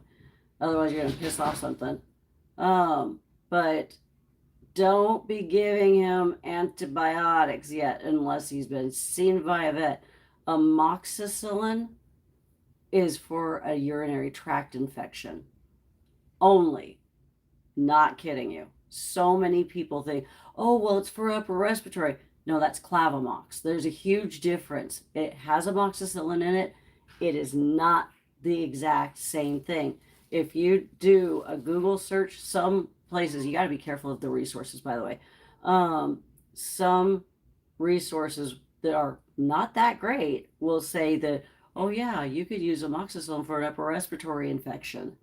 Otherwise, you're going to piss off something. But don't be giving him antibiotics yet unless he's been seen by a vet. Amoxicillin is for a urinary tract infection only. Not kidding you. So many people think, oh, well, it's for upper respiratory. No, that's Clavamox. There's a huge difference. It has amoxicillin in it. It is not the exact same thing. If you do a Google search, some places, you got to be careful of the resources, by the way. Some resources that are not that great will say that, oh, yeah, you could use amoxicillin for an upper respiratory infection.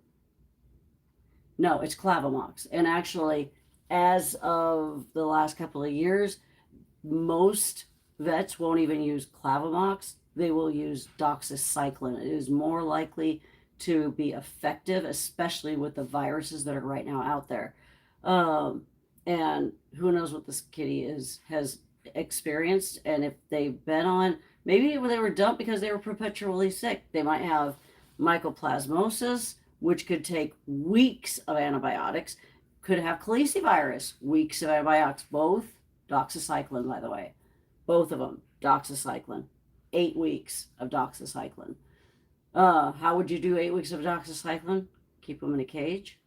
No, it's Clavamox. And actually, as of the last couple of years, most vets won't even use Clavamox. They will use doxycycline. It is more likely to be effective, especially with the viruses that are right now out there. And who knows what this kitty has experienced, and if they've been on, maybe they were dumped because they were perpetually sick. They might have mycoplasmosis, which could take weeks of antibiotics. Could have calicivirus, weeks of antibiotics. Both doxycycline, by the way. Both of them, doxycycline. 8 weeks of doxycycline. How would you do 8 weeks of doxycycline? Keep them in a cage.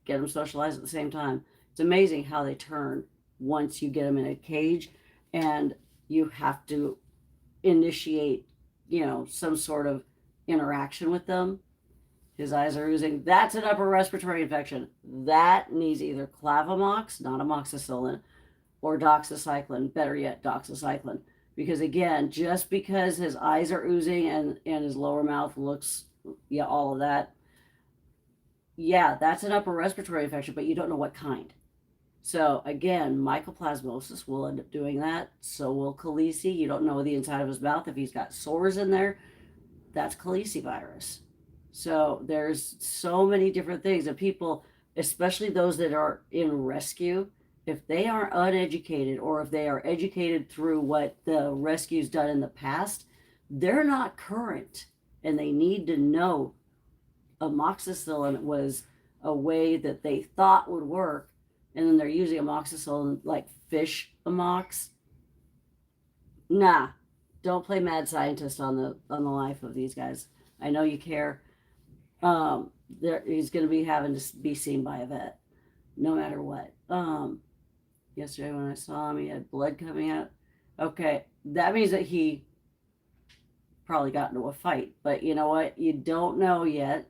Get them socialized at the same time. It's amazing how they turn once you get them in a cage, and you have to initiate, some sort of interaction with them. His eyes are oozing. That's an upper respiratory infection. That needs either Clavamox, not amoxicillin, or doxycycline. Better yet, doxycycline. Because again, just because his eyes are oozing and his lower mouth looks, all of that, that's an upper respiratory infection, but you don't know what kind. So again, mycoplasmosis will end up doing that. So will calici. You don't know the inside of his mouth. If he's got sores in there, that's calicivirus. So there's so many different things that people, especially those that are in rescue, if they are uneducated or if they are educated through what the rescue's done in the past, they're not current, and they need to know amoxicillin was a way that they thought would work, and then they're using amoxicillin like fish amox. Nah, don't play mad scientist on the life of these guys. I know you care. He's going to be having to be seen by a vet, no matter what. Yesterday when I saw him, he had blood coming out. Okay, that means that he probably got into a fight. But you know what? You don't know yet.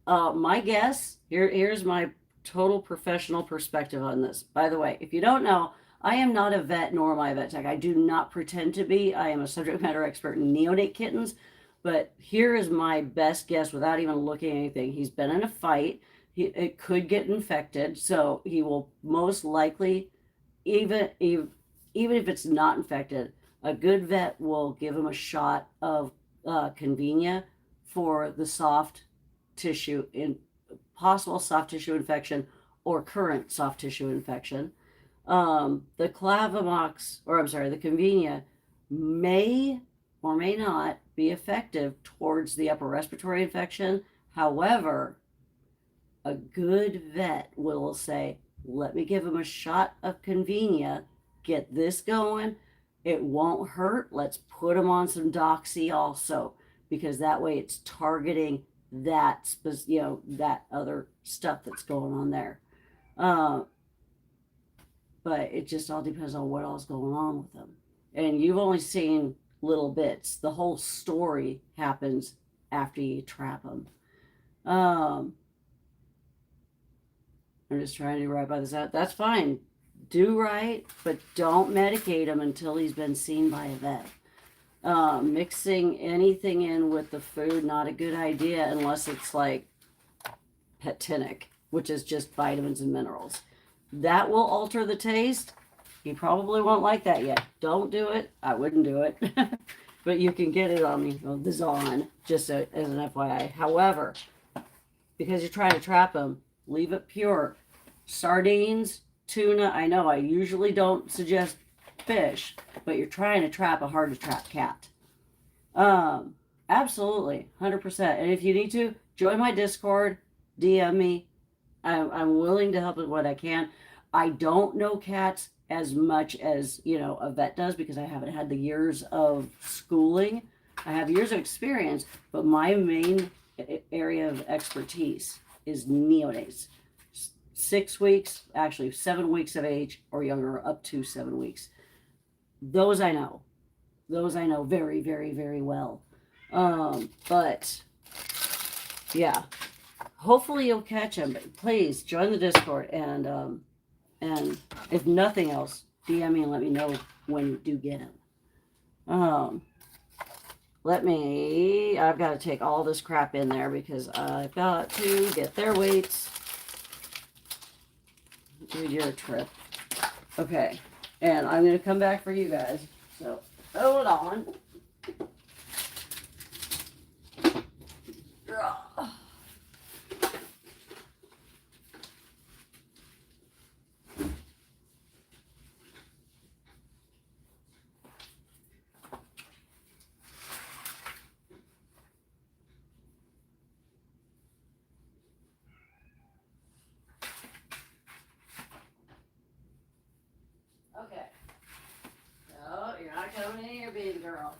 My guess, here's my total professional perspective on this. By the way, if you don't know, I am not a vet, nor am I a vet tech. I do not pretend to be. I am a subject matter expert in neonate kittens. But here is my best guess without even looking at anything. He's been in a fight. It could get infected, so he will most likely, even if it's not infected, a good vet will give him a shot of Convenia for the soft tissue, in possible soft tissue infection or current soft tissue infection. The Clavamox, the Convenia may or may not be effective towards the upper respiratory infection. However, a good vet will say, let me give him a shot of convenia, get this going. It won't hurt. Let's put him on some doxy also, because that way it's targeting that, that other stuff that's going on there. But it just all depends on what all's going on with them. And you've only seen little bits. The whole story happens after you trap them. I'm just trying to do right by this out. That's fine. Do right, but don't medicate him until he's been seen by a vet. Mixing anything in with the food, not a good idea unless it's like Kitten, which is just vitamins and minerals. That will alter the taste. You probably won't like that yet. Don't do it. I wouldn't do it. But you can get it on the Zon, just as an FYI. However, because you're trying to trap them, leave it pure. Sardines, tuna, I know I usually don't suggest fish, but you're trying to trap a hard to trap cat. Absolutely, 100%. And if you need to, join my Discord, DM me. I'm willing to help with what I can. I don't know cats as much as, a vet does, because I haven't had the years of schooling. I have years of experience, but my main area of expertise is neonates. 6 weeks, actually 7 weeks of age or younger, up to 7 weeks. Those I know very, very, very well. But yeah, hopefully you'll catch them. But please join the Discord, and if nothing else, DM me and let me know when you do get them. I've got to take all this crap in there because I've got to get their weights. Dude, you're a trip. Okay, and I'm going to come back for you guys. So, hold on. Okay. No, you're not coming in here, baby girl.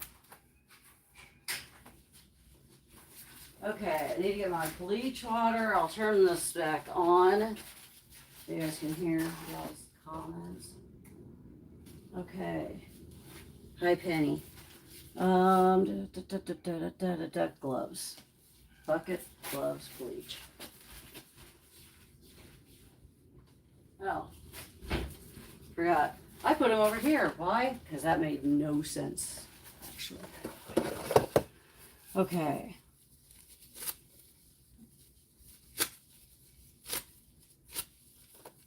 Okay, I need to get my bleach water. I'll turn this back on. You guys can hear y'all's comments. Okay. Hi, Penny. Duck gloves. Bucket, gloves, bleach. Oh. Forgot. I put them over here. Why? Because that made no sense, actually. Okay.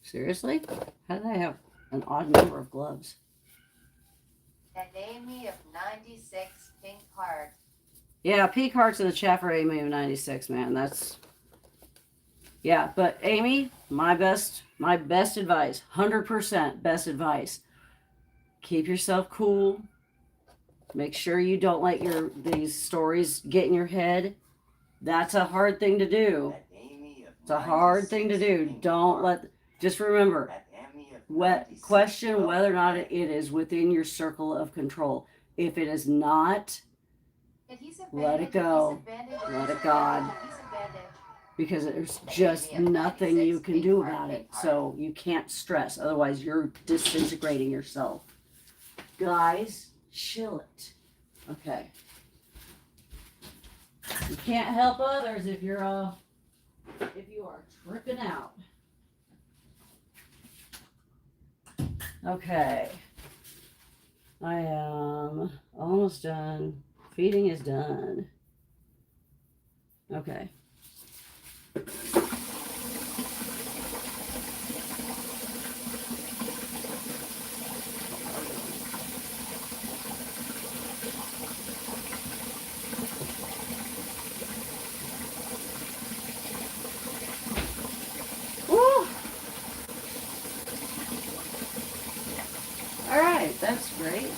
Seriously? How did I have an odd number of gloves? And Amy of 96 pink heart. Yeah, pink hearts in the chat for Amy of 96, man. That's... Yeah, but Amy, my best advice, 100% best advice. Keep yourself cool. Make sure you don't let these stories get in your head. That's a hard thing to do. It's a hard thing to do. Don't let... Just remember, question whether or not it is within your circle of control. If it is not, let it go. Let it God. Because there's just nothing you can do about it. So you can't stress. Otherwise, you're disintegrating yourself. Guys, chill it. Okay. You can't help others if you are tripping out. Okay. I am almost done. Feeding is done. Okay. That's great.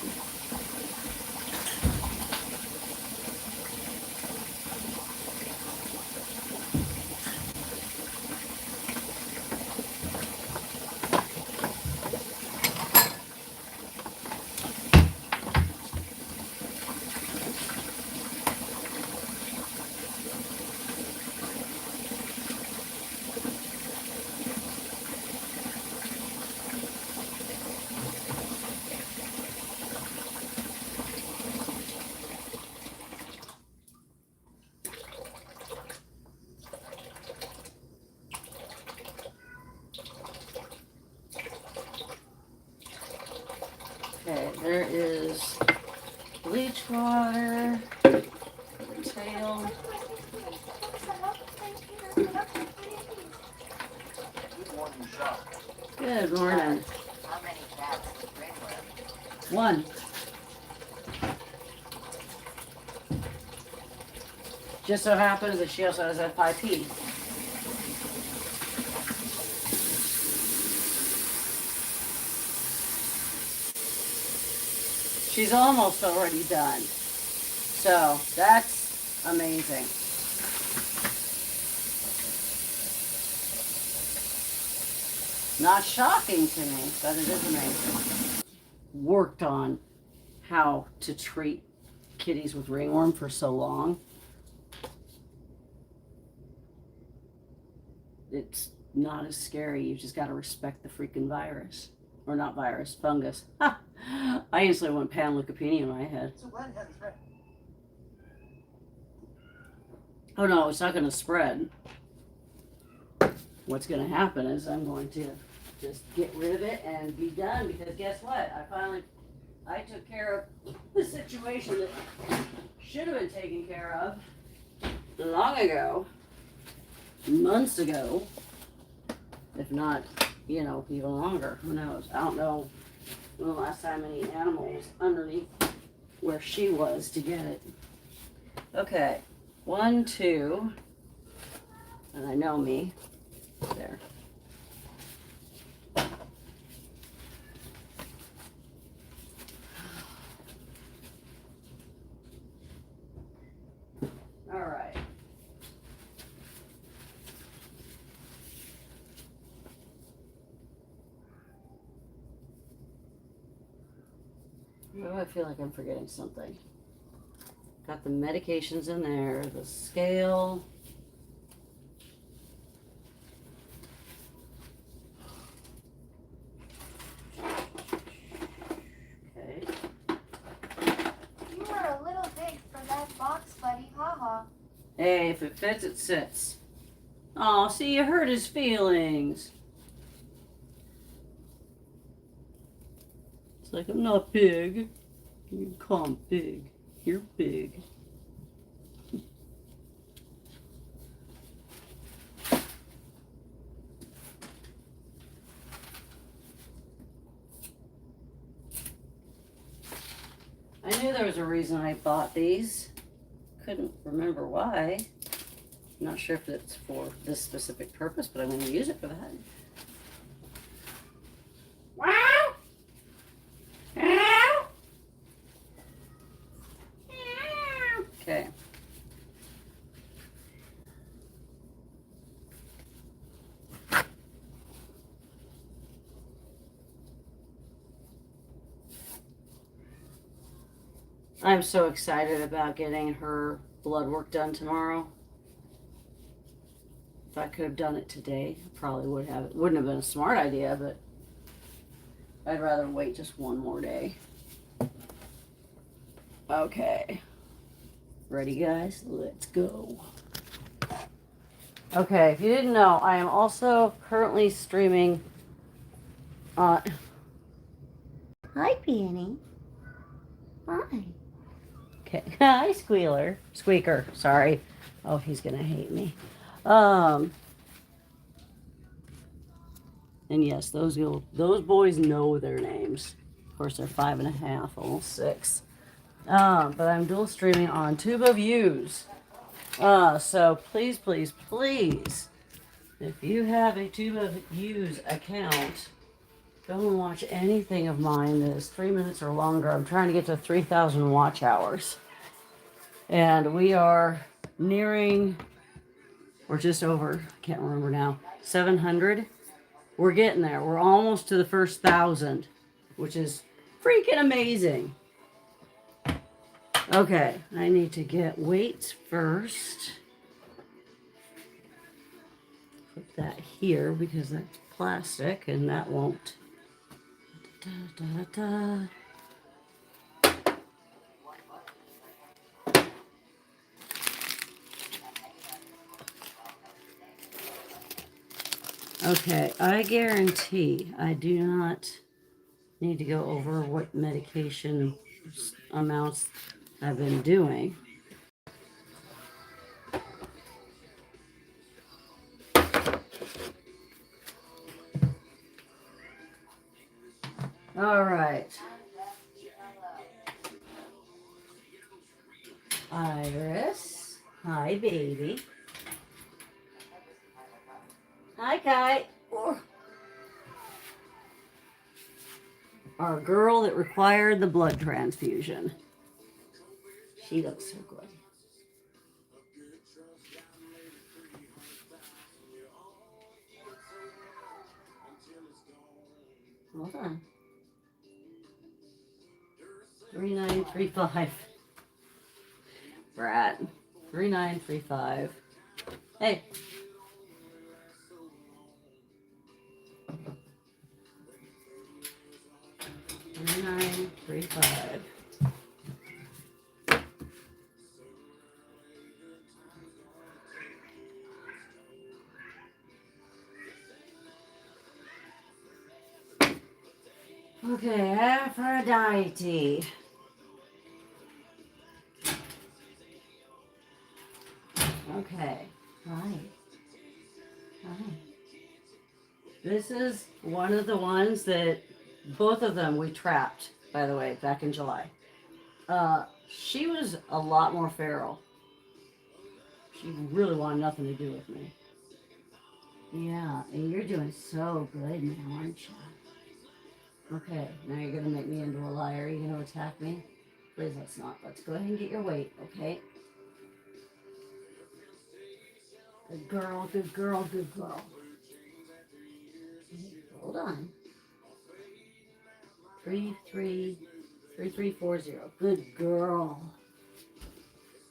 there is bleach water, tail. Good morning, shop. Good morning. How many cats with ringworm? One. Just so happens that she also has FIP. She's almost already done. So that's amazing. Not shocking to me, but it is amazing. Worked on how to treat kitties with ringworm for so long. It's not as scary. You just got to respect the freaking virus. Or not virus, fungus. Ha! I instantly went panleukopenia in my head. So glad it hasn't spread. Oh no, it's not going to spread. What's going to happen is I'm going to just get rid of it and be done, because guess what? I took care of the situation that should have been taken care of long ago, months ago, if not, even longer. Who knows? I don't know when the last time any animal was underneath where she was to get it. Okay, 1, 2, and I know me. There. All right. Oh, I feel like I'm forgetting something. Got the medications in there, the scale. Okay. You are a little big for that box, buddy. Haha. Hey, if it fits, it sits. Oh, see, you hurt his feelings. It's like, I'm not big. You can call him big. You're big. I knew there was a reason I bought these. Couldn't remember why. Not sure if it's for this specific purpose, but I'm going to use it for that. Wow! Okay. I'm so excited about getting her blood work done tomorrow. If I could have done it today, I probably would have. It wouldn't have been a smart idea, but I'd rather wait just one more day. Okay. Ready, guys? Let's go. Okay, if you didn't know, I am also currently streaming on... Hi, Peony. Hi. Okay. Hi, Squeaker, sorry. Oh, he's gonna hate me. And yes, those boys know their names. Of course, they're 5.5, almost 6. But I'm dual streaming on Tube of Views. So please, please, please, if you have a Tube of Views account, go and watch anything of mine that is 3 minutes or longer. I'm trying to get to 3,000 watch hours. And we are nearing, or just over, I can't remember now, 700. We're getting there. We're almost to the first 1,000, which is freaking amazing. Okay, I need to get weights first. Put that here because that's plastic and that won't. Da, da, da, da. Okay, I guarantee I do not need to go over what medication amounts I've been doing. All right. Iris. Hi, baby. Hi, Kai. Our girl that required the blood transfusion. She looks so good. Hold on. 3935. Brat. 3935. Hey. Nine, 35. Okay, Aphrodite. Okay. Hi. Hi. This is one of the ones that both of them we trapped, by the way, back in July. She was a lot more feral. She really wanted nothing to do with me. Yeah, and you're doing so good now, aren't you? Okay, now you're gonna make me into a liar. Are you gonna attack me? Please, let's not. Let's go ahead and get your weight, okay? Good girl, good girl, good girl. Hold on. 3340. Good girl.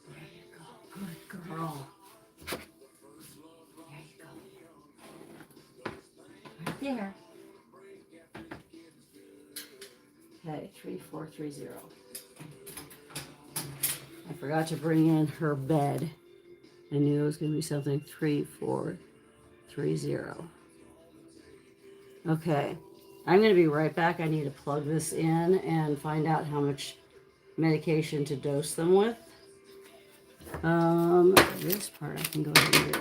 There you go. Good girl. There you go. Right there. Okay, 3430. I forgot to bring in her bed. I knew it was going to be something 3430. Okay, I'm going to be right back. I need to plug this in and find out how much medication to dose them with. This part I can go ahead and do.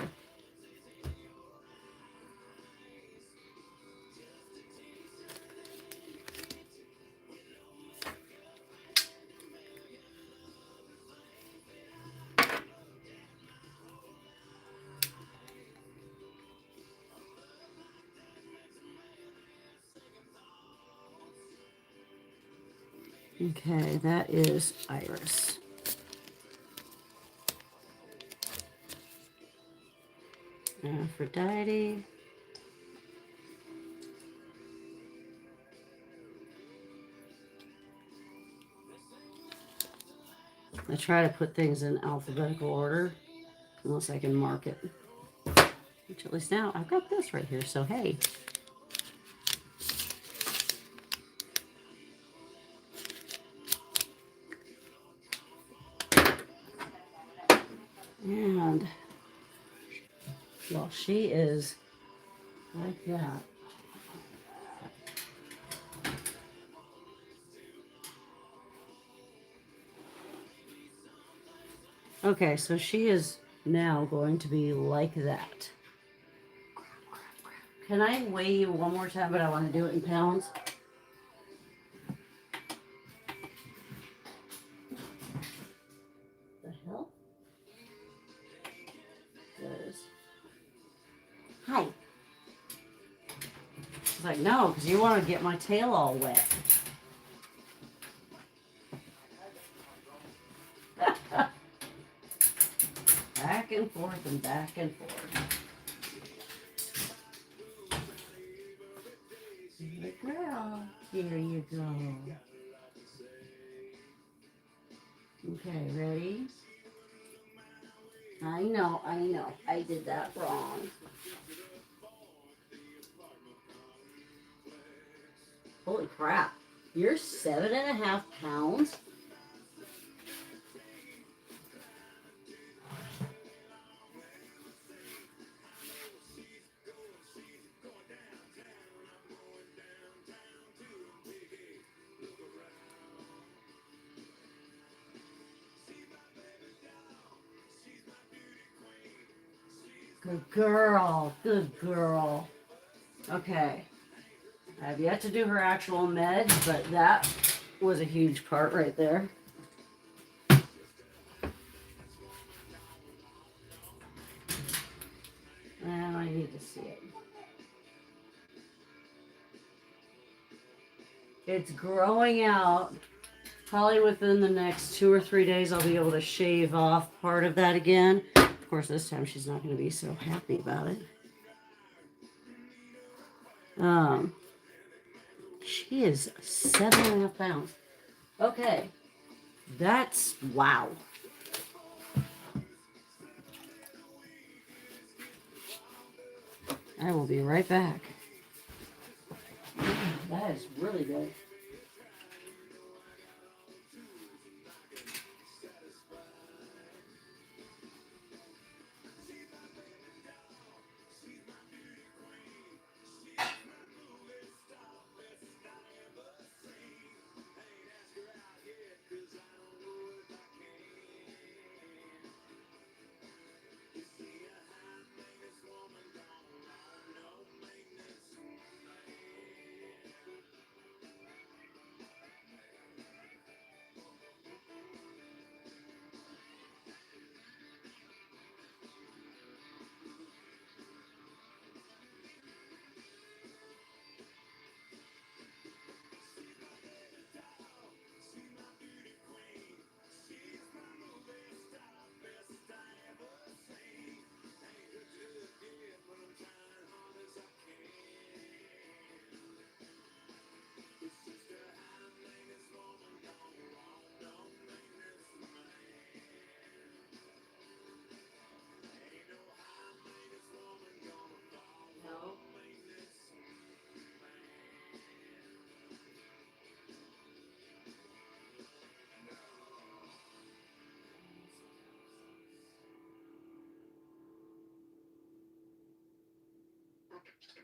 Okay, that is Iris. Aphrodite. I try to put things in alphabetical order, unless I can mark it. Which at least now I've got this right here, so hey. And well, she is like that. Okay, so she is now going to be like that. Can I weigh you one more time, but I want to do it in pounds? The hell? This. Hi. She's like, no, because you want to get my tail all wet. Back and forth and back and forth. Good girl. Here you go. Okay, ready? I know. I did that wrong. Holy crap. You're 7.5 pounds? Good girl. Good girl. Okay. I have yet to do her actual meds, but that was a huge part right there. And I need to see it. It's growing out. Probably within the next 2 or 3 days, I'll be able to shave off part of that again. Of course, this time she's not going to be so happy about it. She is 7.5 pounds. Okay. That's wow. I will be right back. That is really good.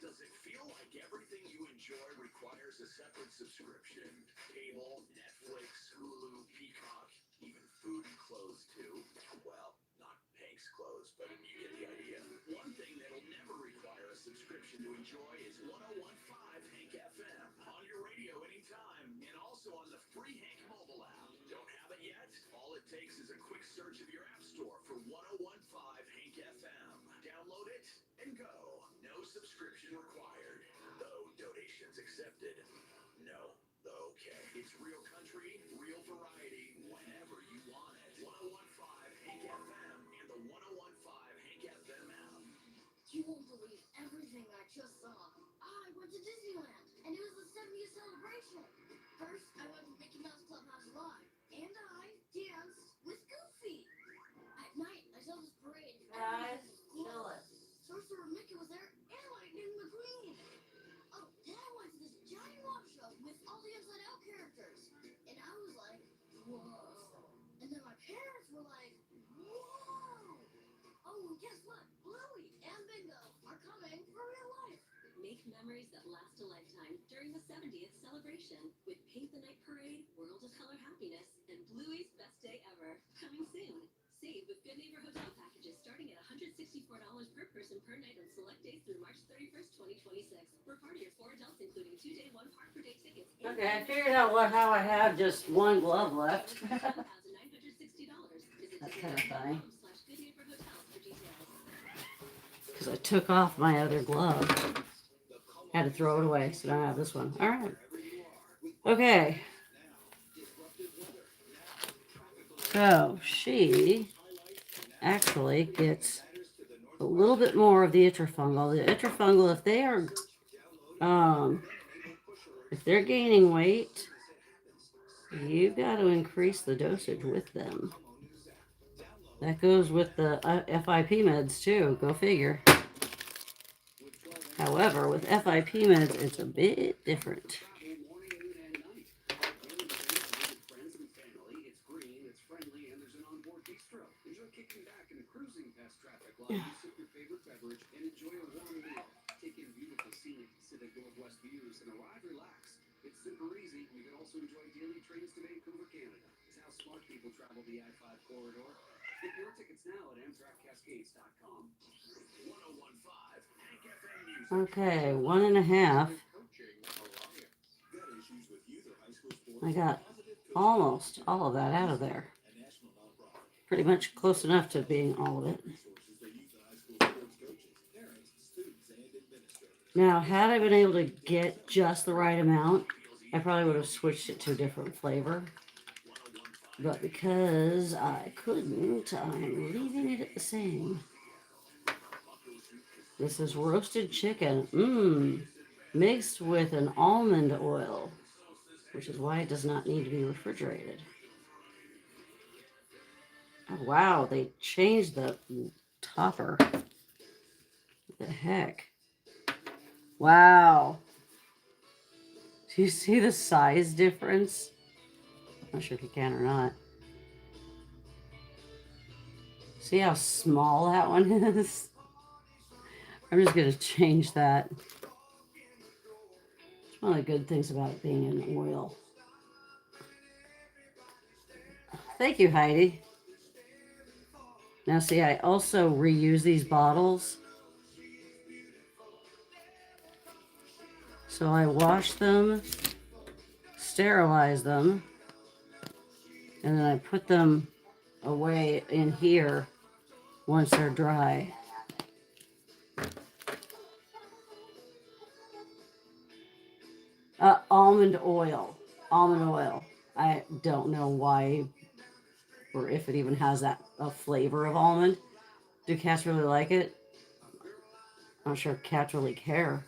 Does it feel like everything you enjoy requires a separate subscription? Cable, Netflix, Hulu, Peacock, even food and clothes too? Well, not Hank's clothes, but you get the idea. One thing that'll never require a subscription to enjoy is 1015 Hank FM on your radio anytime and also on the free Hank mobile app. Don't have it yet? All it takes is a quick search of your app store for 1015 Hank FM. Download it and go. No subscription required. Though donations accepted. No. Okay. It's real country, real variety, whenever you want it. 1015 Hank FM and the 1015 Hank FM app. You won't believe everything I just saw. I went to Disneyland, and it was the 70th celebration. First, I went to Mickey Mouse Clubhouse Live, and I danced with Goofy. At night, I saw this parade. Guys, chill it. Sorcerer Mickey was there, and Lightning McQueen. Oh, then I went to this giant water show with all the Inside Out characters. And I was like, whoa. And then my parents were like, whoa. Oh, and guess what? Bluey and Bingo are coming for real life. Make memories that last a lifetime during the 70th celebration with Paint the Night Parade, World of Color Happiness, and Bluey's Best Day Ever. Coming soon. Save with Good Neighbor Hotel packages starting at $164 per person per night on select days through March 31st, 2026. For a party of 4 adults, including 2-day, 1-park per day tickets. Okay, I figured out how I have just one glove left. $1,960. That's kind of funny. Because I took off my other glove. Had to throw it away, so now I have this one. All right. Okay. So she actually gets a little bit more of the itrafungal. The itrafungal, if they're gaining weight, you've got to increase the dosage with them. That goes with the FIP meds too. Go figure. However, with FIP meds, it's a bit different. It's super easy. You can also enjoy daily trains to Vancouver, Canada. It's how smart people travel the I-5 corridor. Get your tickets now at AmtrakCascades.com. 1015 Hank FM Music. Okay, 1.5. Got issues with youth or high school sports? I got almost all of that out of there. A national nonprofit. Pretty much close enough to being all of it. Resources for youth and high school sports coaches, parents, students, and administrators. Now, had I been able to get just the right amount, I probably would have switched it to a different flavor. But because I couldn't, I'm leaving it at the same. This is roasted chicken. Mixed with an almond oil, which is why it does not need to be refrigerated. Oh, wow, they changed the topper. What the heck? Wow. Do you see the size difference? I'm not sure if you can or not. See how small that one is? I'm just going to change that. It's one of the good things about it being in oil. Thank you, Heidi. Now see, I also reuse these bottles. So I wash them, sterilize them, and then I put them away in here once they're dry. Almond oil. Almond oil. I don't know why or if it even has that a flavor of almond. Do cats really like it? I'm not sure if cats really care.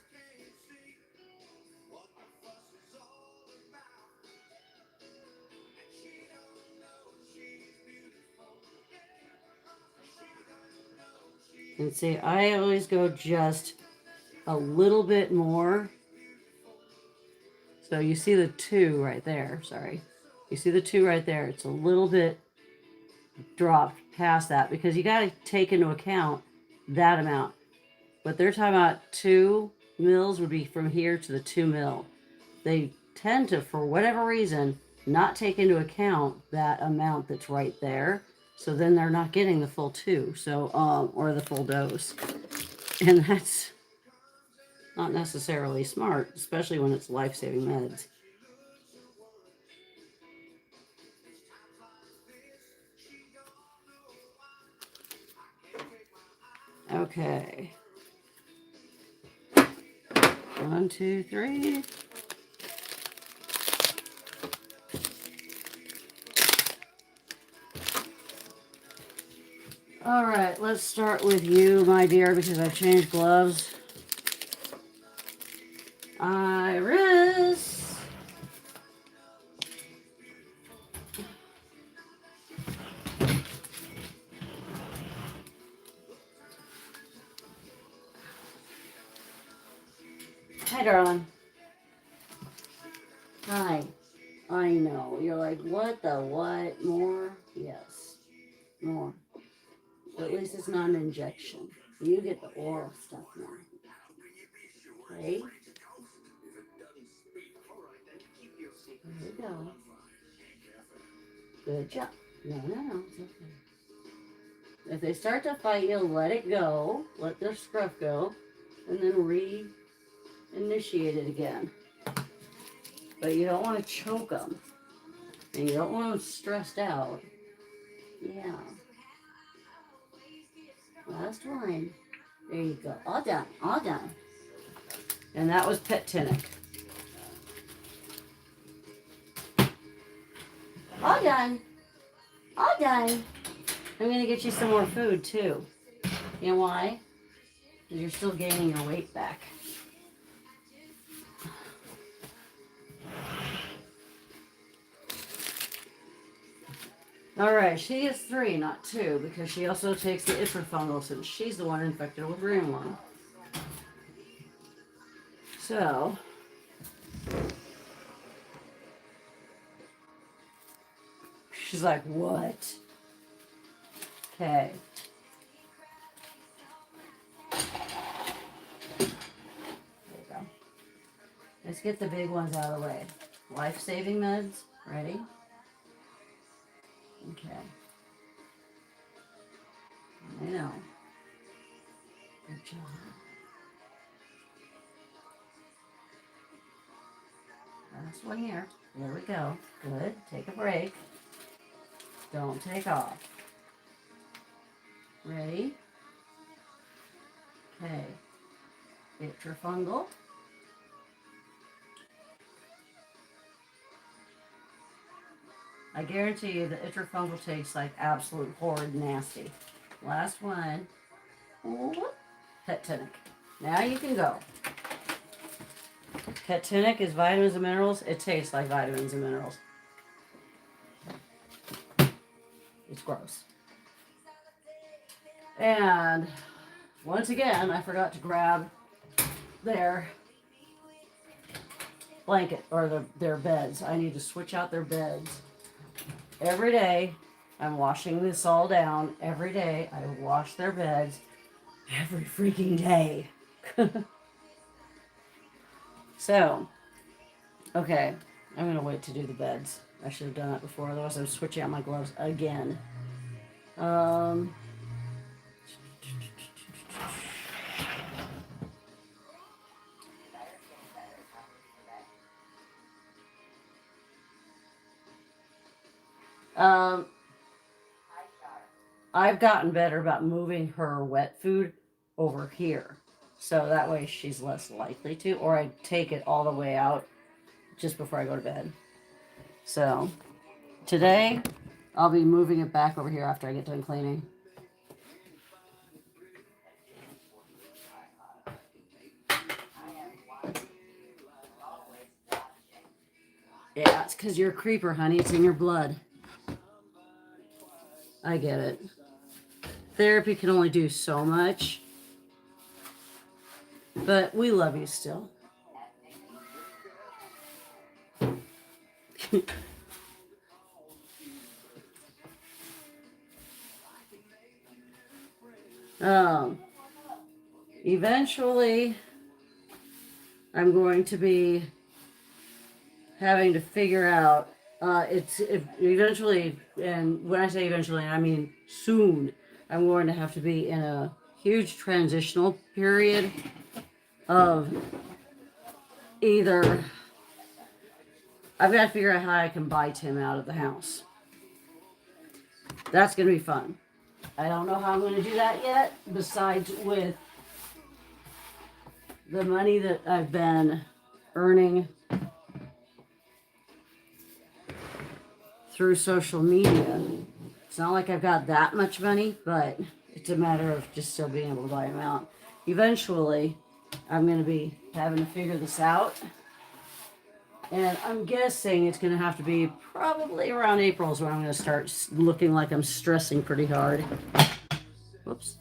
And see, I always go just a little bit more. So you see the 2 right there. Sorry. You see the 2 right there. It's a little bit dropped past that because you got to take into account that amount. But they're talking about 2 mils would be from here to the 2 mil. They tend to, for whatever reason, not take into account that amount that's right there. So then they're not getting the full 2, or the full dose. And that's not necessarily smart, especially when it's life-saving meds. Okay. 1, 2, 3. All right, let's start with you, my dear, because I've changed gloves. Iris. Hi, darling. Hi. I know. You're like, what the what? More? Yes. More. But at least it's not an injection. You get the oral stuff now. Okay? There you go. Good job. No. It's okay. If they start to fight you, let it go. Let their scruff go. And then reinitiate it again. But you don't want to choke them. And you don't want them stressed out. Yeah. Last one. There you go. All done. All done. And that was Kitten. All done. All done. I'm going to get you some more food, too. You know why? Because you're still gaining your weight back. All right, she is 3, not 2, because she also takes the iprafungal since she's the one infected with ringworm. So, she's like, what? Okay. There you go. Let's get the big ones out of the way. Life-saving meds. Ready? Okay. know. Good job. Last one here. There we go. Good. Take a break. Don't take off. Ready? Okay. Itrafungal. I guarantee you the itrafungal tastes like absolute horrid nasty. Last one. Kitten. Now you can go. Kitten is vitamins and minerals. It tastes like vitamins and minerals. It's gross. And once again, I forgot to grab their blanket or their beds. I need to switch out their beds. Every day, I'm washing this all down. Every day, I wash their beds. Every freaking day. So, okay, I'm going to wait to do the beds. I should have done that before, otherwise I'm switching out my gloves again. I've gotten better about moving her wet food over here. So that way she's less likely to, or I take it all the way out just before I go to bed. So today I'll be moving it back over here after I get done cleaning. Yeah, it's because you're a creeper, honey. It's in your blood. I get it. Therapy can only do so much. But we love you still. Eventually, I'm going to be having to figure out. Eventually, and when I say eventually, I mean soon. I'm going to have to be in a huge transitional period of either. I've got to figure out how I can buy Tim out of the house. That's going to be fun. I don't know how I'm going to do that yet, besides with the money that I've been earning through social media. It's not like I've got that much money, but it's a matter of just still being able to buy them out. Eventually, I'm going to be having to figure this out. And I'm guessing it's going to have to be probably around April is when I'm going to start looking like I'm stressing pretty hard. Whoops.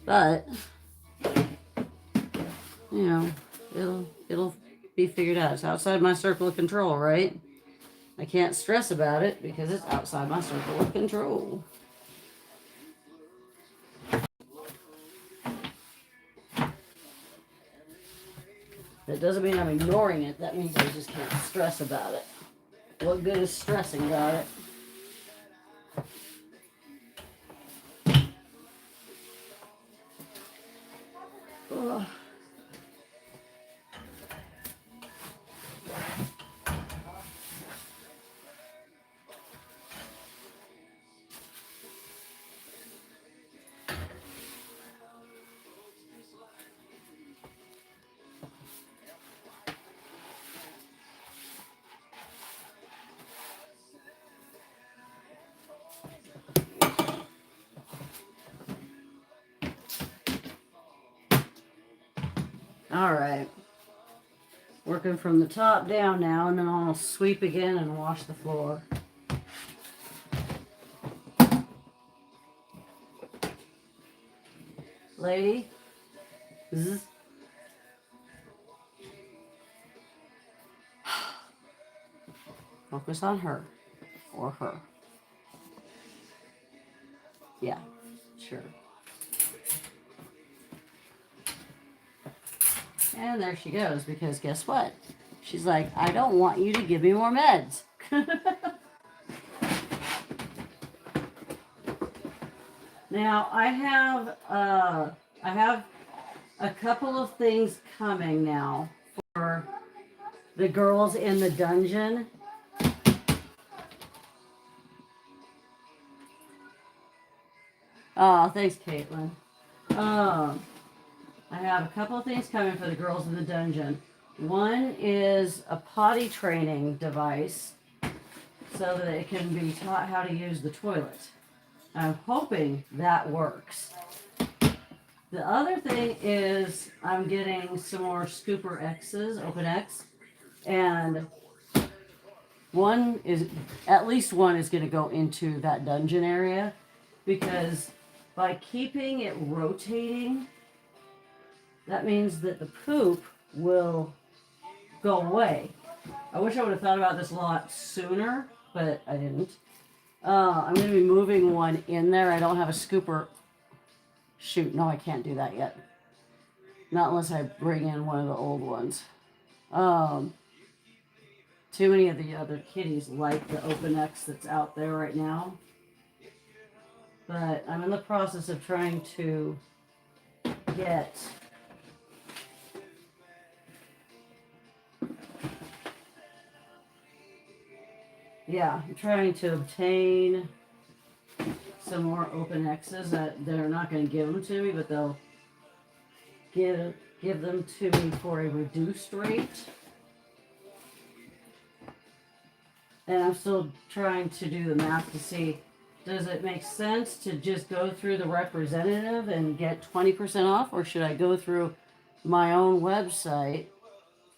But, you know, it'll be figured out. It's outside my circle of control, right? I can't stress about it because it's outside my circle of control. That doesn't mean I'm ignoring it. That means I just can't stress about it. What good is stressing about it? Ugh. All right. Working from the top down now, and then I'll sweep again and wash the floor. Lady. Zzz. Focus on her. Or her. Yeah, sure. And there she goes, because guess what? She's like, I don't want you to give me more meds. Now I have a couple of things coming now for the girls in the dungeon. Oh, thanks, Caitlin. I have a couple of things coming for the girls in the dungeon. One is a potty training device so that it can be taught how to use the toilet. I'm hoping that works. The other thing is I'm getting some more Scooper X's, Open X, and at least one is going to go into that dungeon area because by keeping it rotating, that means that the poop will go away. I wish I would have thought about this a lot sooner, but I didn't. I'm going to be moving one in there. I don't have a scooper. Shoot, no, I can't do that yet. Not unless I bring in one of the old ones. Too many of the other kitties like the Open X that's out there right now. But I'm in the process of trying to get I'm trying to obtain some more Open X's that they're not going to give them to me, but they'll give them to me for a reduced rate. And I'm still trying to do the math to see, does it make sense to just go through the representative and get 20% off, or should I go through my own website,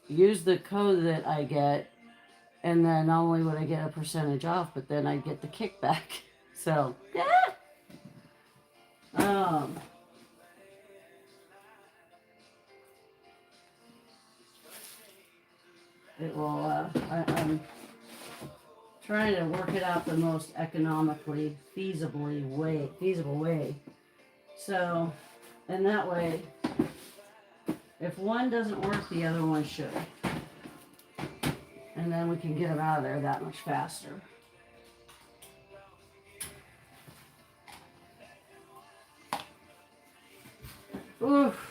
use the code that I get, and then not only would I get a percentage off, but then I get the kickback. So, yeah. It will, I'm trying to work it out the most economically feasible way. So, and that way, if one doesn't work, the other one should. And then we can get them out of there that much faster. Oof.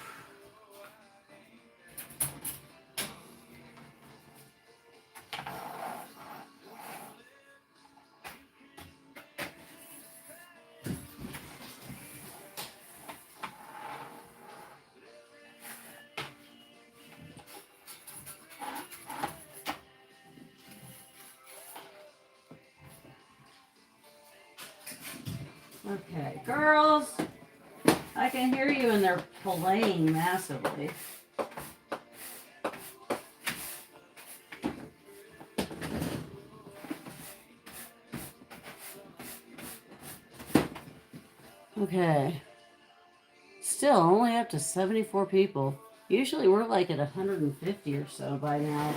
Okay, girls, I can hear you and they're playing massively. Okay, still only up to 74 people. Usually we're like at 150 or so by now.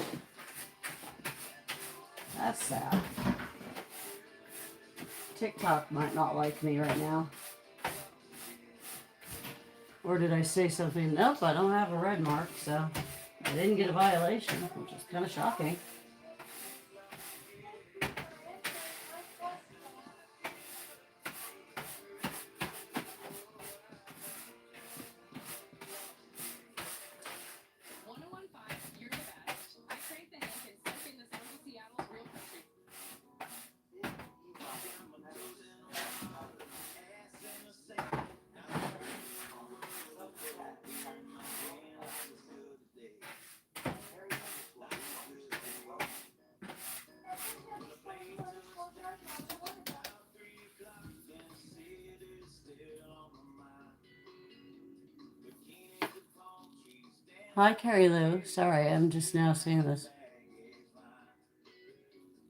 That's sad. TikTok might not like me right now. Or did I say something? Nope, I don't have a red mark, so I didn't get a violation, which is kind of shocking. Hi, Carrie Lou. Sorry, I'm just now seeing this.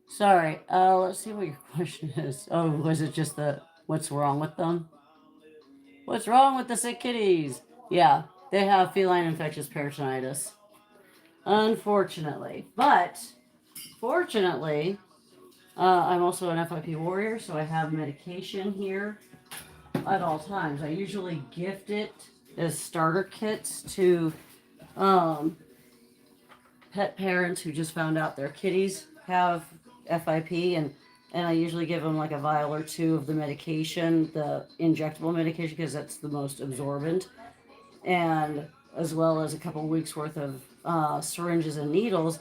Sorry. Let's see what your question is. Oh, was it just what's wrong with them? What's wrong with the sick kitties? Yeah, they have feline infectious peritonitis. Unfortunately. But, fortunately, I'm also an FIP warrior, so I have medication here at all times. I usually gift it as starter kits to pet parents who just found out their kitties have FIP, and and I usually give them like a vial or two of the medication, the injectable medication, because that's the most absorbent, and as well as a couple weeks worth of syringes and needles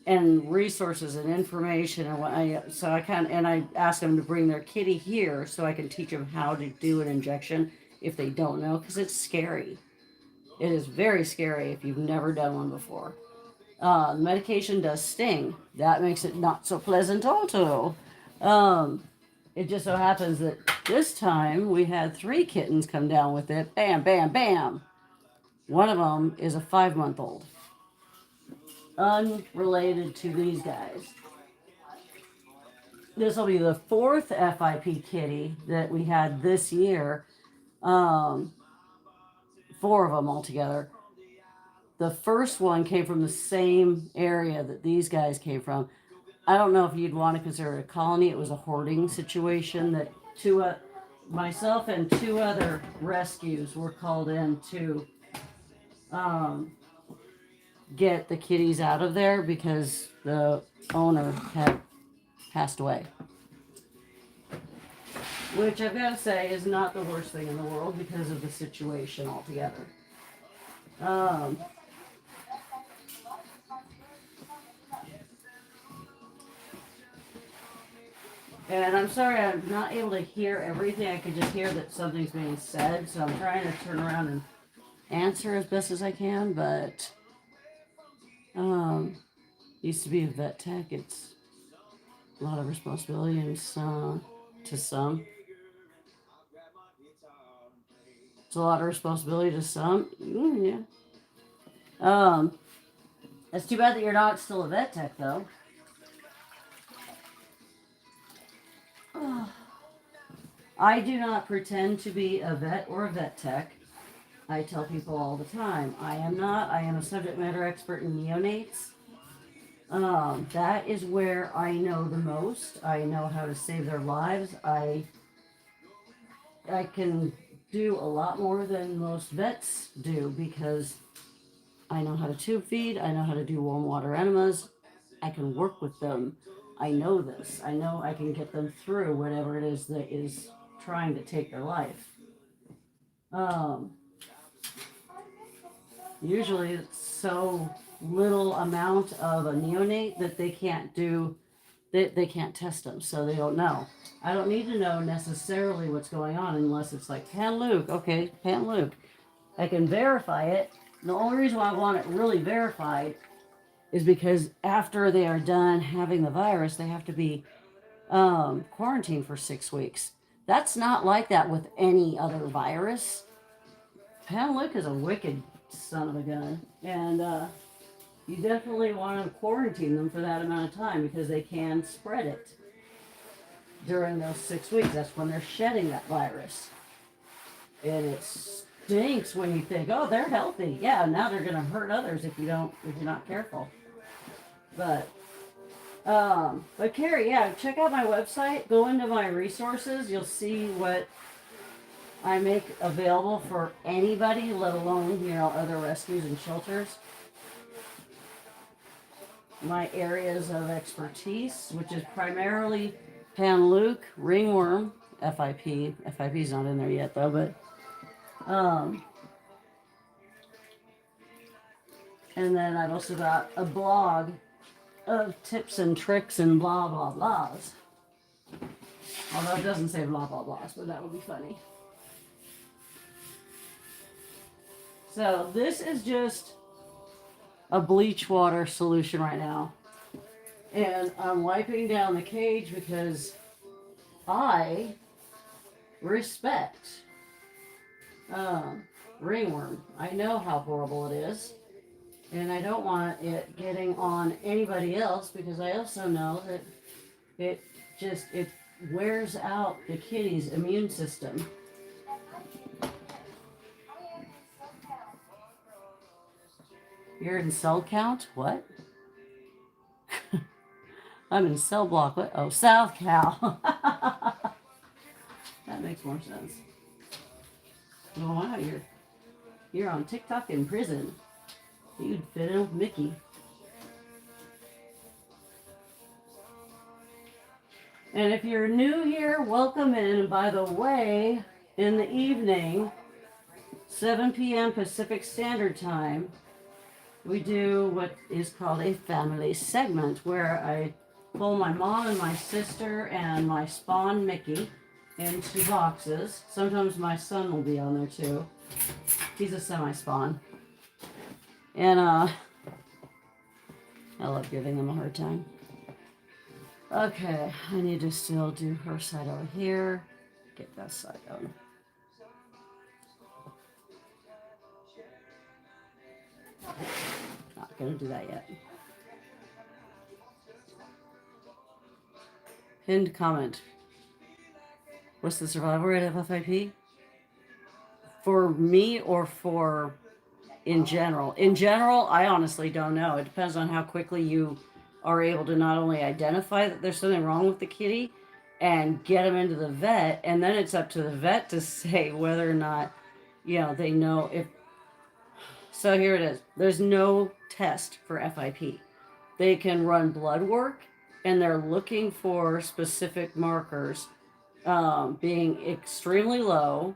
and resources and information. And I ask them to bring their kitty here so I can teach them how to do an injection if they don't know, because it's scary. It is very scary if you've never done one before. Medication does sting. That makes it not so pleasant also. It just so happens that this time we had 3 kittens come down with it. Bam, bam, bam. One of them is a 5-month-old. Unrelated to these guys. This will be the 4th FIP kitty that we had this year. 4 of them altogether. The first one came from the same area that these guys came from. I don't know if you'd want to consider it a colony. It was a hoarding situation that myself and 2 other rescues were called in to get the kitties out of there because the owner had passed away. Which I've got to say is not the worst thing in the world because of the situation altogether. And I'm sorry I'm not able to hear everything. I can just hear that something's being said. So I'm trying to turn around and answer as best as I can. But used to be a vet tech. It's a lot of responsibility and to some. It's a lot of responsibility to some. Yeah. It's too bad that you're not still a vet tech, though. I do not pretend to be a vet or a vet tech. I tell people all the time, I am not. I am a subject matter expert in neonates. That is where I know the most. I know how to save their lives. I can do a lot more than most vets do because I know how to tube feed. I know how to do warm water enemas. I can work with them. I know this. I know I can get them through whatever it is that is trying to take their life. Usually it's so little amount of a neonate that they can't do, they can't test them, so they don't know. I don't need to know necessarily what's going on unless it's like Pan Luke. Okay, Pan Luke. I can verify it. The only reason why I want it really verified is because after they are done having the virus, they have to be quarantined for 6 weeks. That's not like that with any other virus. Pan Luke is a wicked son of a gun, and you definitely want to quarantine them for that amount of time because they can spread it during those 6 weeks. That's when they're shedding that virus, and it stinks when you think, oh, they're healthy. Yeah, now they're going to hurt others if you're not careful. But Carrie, yeah, check out my website. Go into my resources. You'll see what I make available for anybody, let alone, other rescues and shelters. My areas of expertise, which is primarily Pan Luke, ringworm, FIP. FIP's not in there yet though, but and then I've also got a blog of tips and tricks and blah blah blahs. Although it doesn't say blah blah blahs, but that would be funny. So this is just a bleach water solution right now. And I'm wiping down the cage because I respect ringworm. I know how horrible it is. And I don't want it getting on anybody else because I also know that it wears out the kitty's immune system. You're in cell count? What? I'm in cell block. What? Oh, South Cal. That makes more sense. Oh wow, you're on TikTok in prison. You'd fit in with Mickey. And if you're new here, welcome in. By the way, in the evening, 7 p.m. Pacific Standard Time, we do what is called a family segment where I pull my mom and my sister and my spawn Mickey into boxes. Sometimes my son will be on there too. He's a semi-spawn. And I love giving him a hard time. Okay, I need to still do her side over here. Get that side on. Not gonna do that yet. Pinned comment. What's the survival rate of FIP? For me or for in general? In general, I honestly don't know. It depends on how quickly you are able to not only identify that there's something wrong with the kitty and get them into the vet, and then it's up to the vet to say whether or not, they know if. So here it is. There's no test for FIP. They can run blood work, and they're looking for specific markers being extremely low,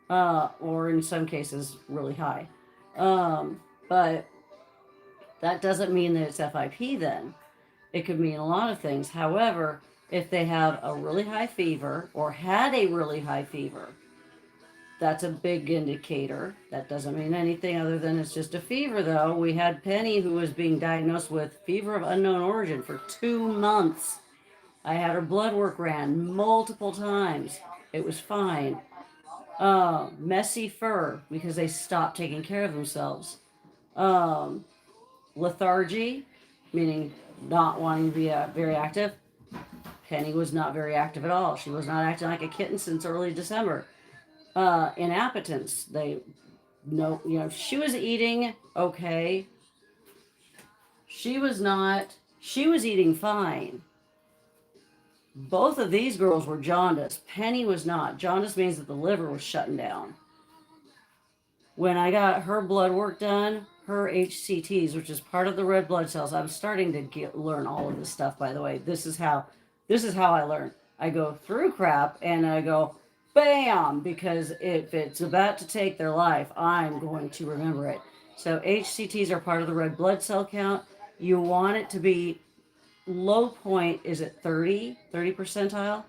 or in some cases really high. But that doesn't mean that it's FIP then. It could mean a lot of things. However, if they have a really high fever or had a really high fever, that's a big indicator. That doesn't mean anything other than it's just a fever, though. We had Penny who was being diagnosed with fever of unknown origin for 2 months. I had her blood work ran multiple times. It was fine. Messy fur because they stopped taking care of themselves. Lethargy, meaning not wanting to be very active. Penny was not very active at all. She was not acting like a kitten since early December. Inappetence, she was eating okay. She was eating fine. Both of these girls were jaundiced. Penny was not. Jaundice means that the liver was shutting down. When I got her blood work done, her HCTs, which is part of the red blood cells, I'm starting to learn all of this stuff, by the way. This is how I learn. I go through crap and I go, bam, because if it's about to take their life, I'm going to remember it. So HCTs are part of the red blood cell count. You want it to be low point is at 30 percentile.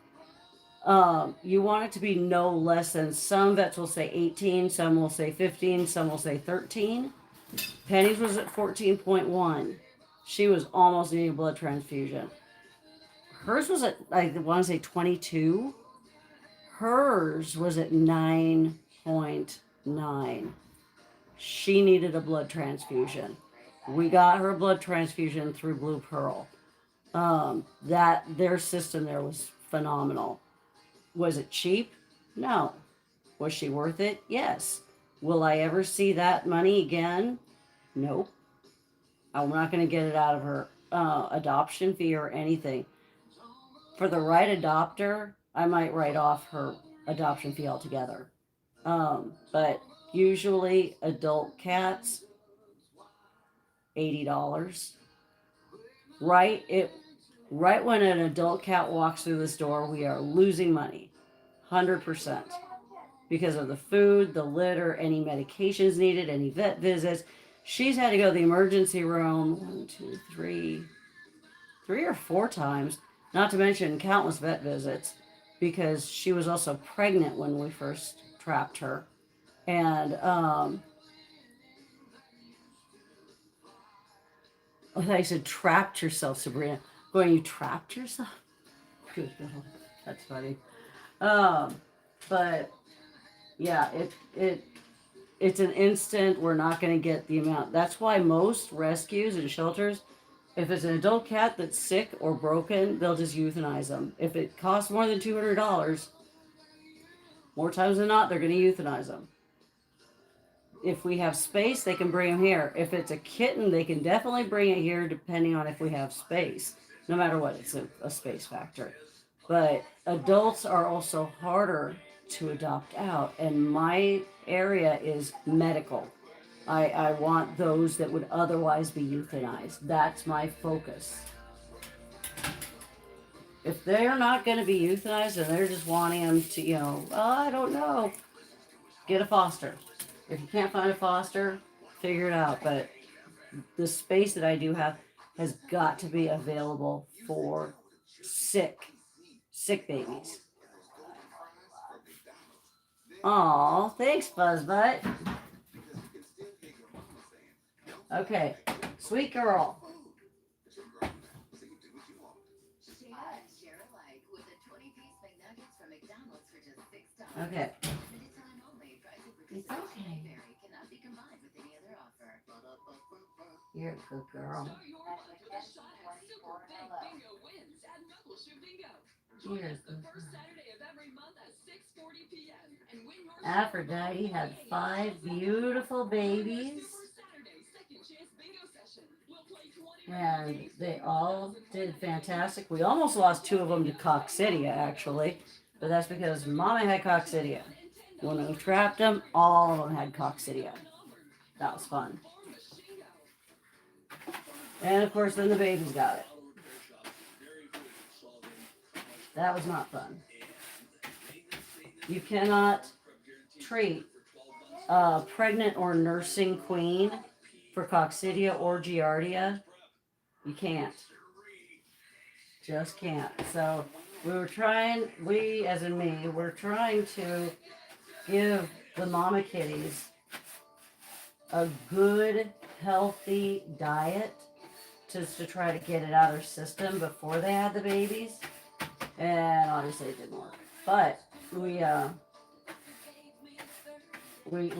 You want it to be no less than, some vets will say 18, some will say 15, some will say 13. Penny's was at 14.1. She was almost needing a blood transfusion. Hers was at, I want to say 22. Hers was at 9.9. She needed a blood transfusion. We got her a blood transfusion through Blue Pearl. Their system there was phenomenal. Was it cheap? No. Was she worth it? Yes. Will I ever see that money again? Nope. I'm not going to get it out of her adoption fee or anything. For the right adopter, I might write off her adoption fee altogether. But usually adult cats, $80. Right when an adult cat walks through this door, we are losing money, 100%, because of the food, the litter, any medications needed, any vet visits. She's had to go to the emergency room 3 or 4 times, not to mention countless vet visits, because she was also pregnant when we first trapped her. And I said, trapped yourself, Sabrina. Going, you trapped yourself? Good God, that's funny. But yeah, it's an instant. We're not going to get the amount. That's why most rescues and shelters, if it's an adult cat that's sick or broken, they'll just euthanize them. If it costs more than $200, more times than not, they're going to euthanize them. If we have space, they can bring them here. If it's a kitten, they can definitely bring it here depending on if we have space. No matter what, it's a space factor. But adults are also harder to adopt out, and my area is medical. I want those that would otherwise be euthanized. That's my focus. If they're not going to be euthanized and they're just wanting them to, I don't know, get a foster. If you can't find a foster, figure it out. But the space that I do have has got to be available for sick babies. Aw, thanks, Buzzbutt. Okay, sweet girl. Okay. It's okay. You're a good girl. You're a good girl. Aphrodite had 5 beautiful babies. And they all did fantastic. We almost lost 2 of them to coccidia, actually. But that's because Mama had coccidia. When we trapped them, all of them had coccidia. That was fun. And of course, then the babies got it. That was not fun. You cannot treat a pregnant or nursing queen for coccidia or giardia. You can't. Just can't. So we as in me, we're trying to give the mama kitties a good, healthy diet just to try to get it out of their system before they had the babies. And obviously it didn't work. But we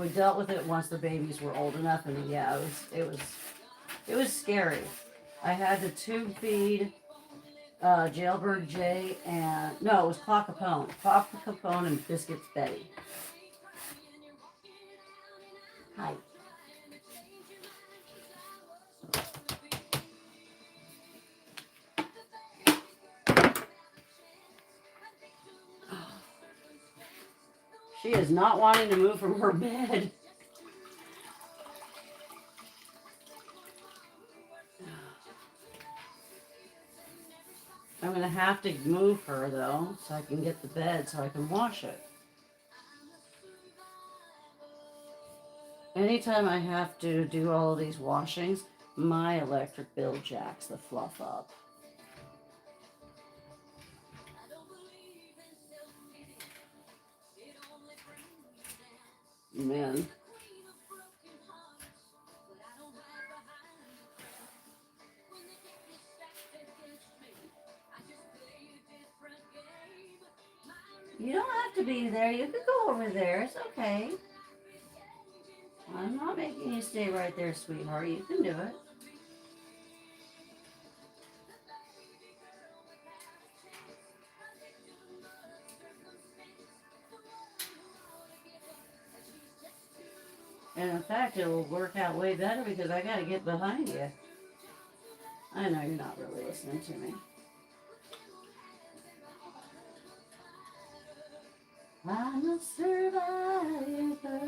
dealt with it once the babies were old enough, and yeah, it was scary. I had to tube feed Jailbird Jay and no, it was Papa Capone and Biscuits Betty. Hi. She is not wanting to move from her bed. I'm going to have to move her, though, so I can get the bed so I can wash it. Anytime I have to do all of these washings, my electric bill jacks the fluff up. Man. You don't have to be there. You can go over there. It's okay. I'm not making you stay right there, sweetheart. You can do it. And in fact, it will work out way better because I got to get behind you. I know you're not really listening to me. I'm a survivor.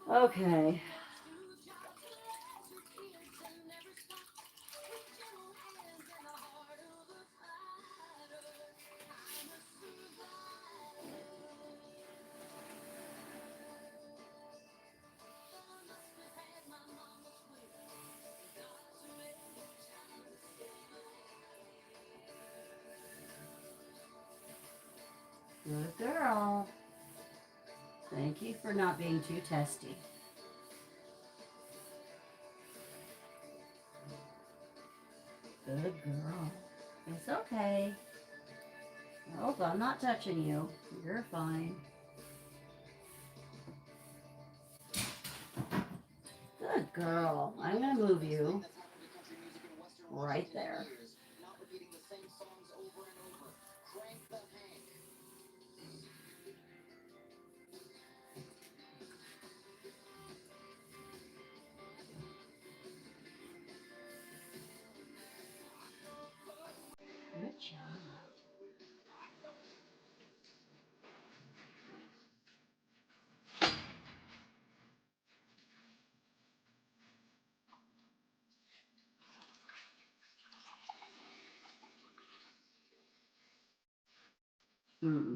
Okay. Good girl. Thank you for not being too testy. Good girl. It's okay. Oh, I'm not touching you. You're fine. Good girl. I'm going to move you right there. Good job. Hmm.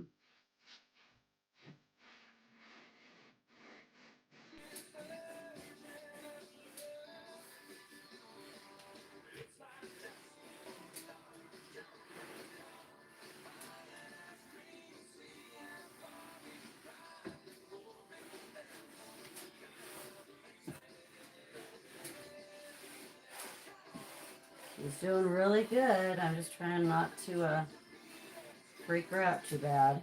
She's doing really good. I'm just trying not to freak her out too bad.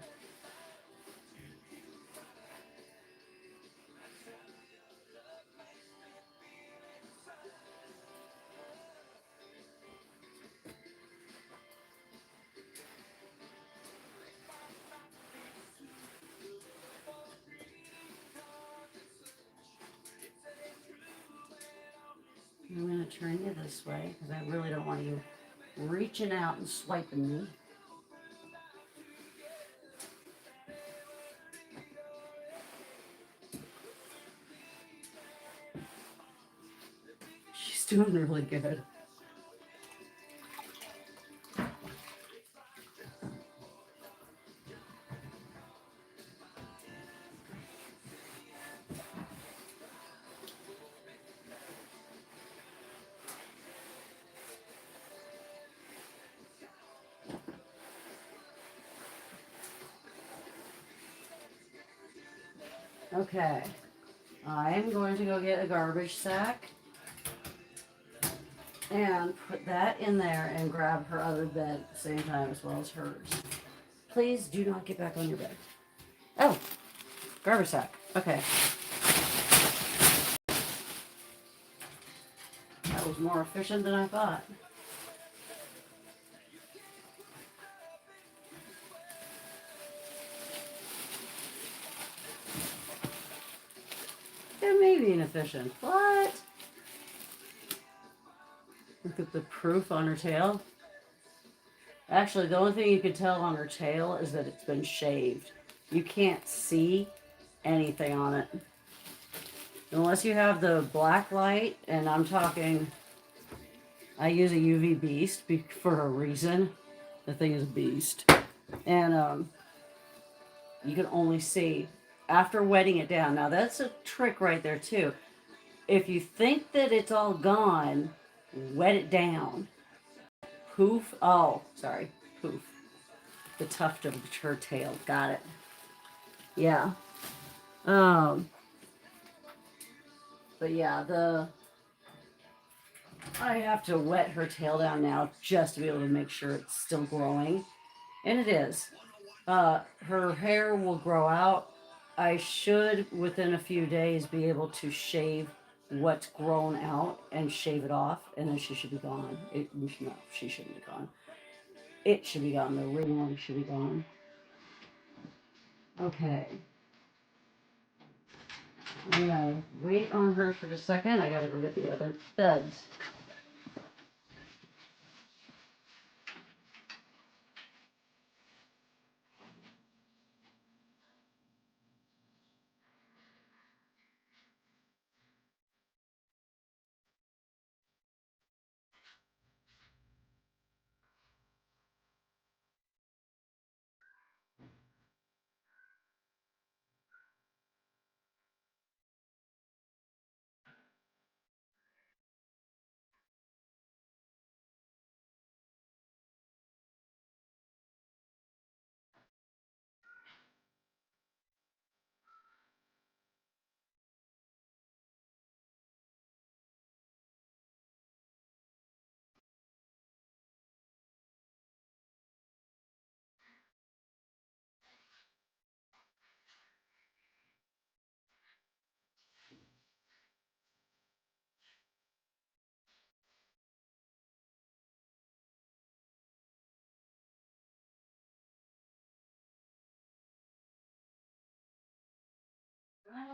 I'm going to turn you this way because I really don't want you reaching out and swiping me. She's doing really good. Okay, I'm going to go get a garbage sack and put that in there and grab her other bed at the same time as well as hers. Please do not get back on your bed. Oh, garbage sack. Okay. That was more efficient than I thought. It may be inefficient. What? Look at the proof on her tail. Actually, the only thing you can tell on her tail is that it's been shaved. You can't see anything on it. Unless you have the black light, and I'm talking, I use a UV beast for a reason. The thing is a beast. And you can only see after wetting it down. Now that's a trick right there too. If you think that it's all gone, wet it down. Poof. Oh, sorry. Poof. The tuft of her tail. Got it. Yeah. But yeah, I have to wet her tail down now just to be able to make sure it's still growing. And it is. Her hair will grow out. I should, within a few days, be able to shave what's grown out and shave it off, and then she should be gone. No, she shouldn't be gone. It should be gone. The ringworm should be gone. Okay. I'm gonna wait on her for a second. I gotta go get the other beds.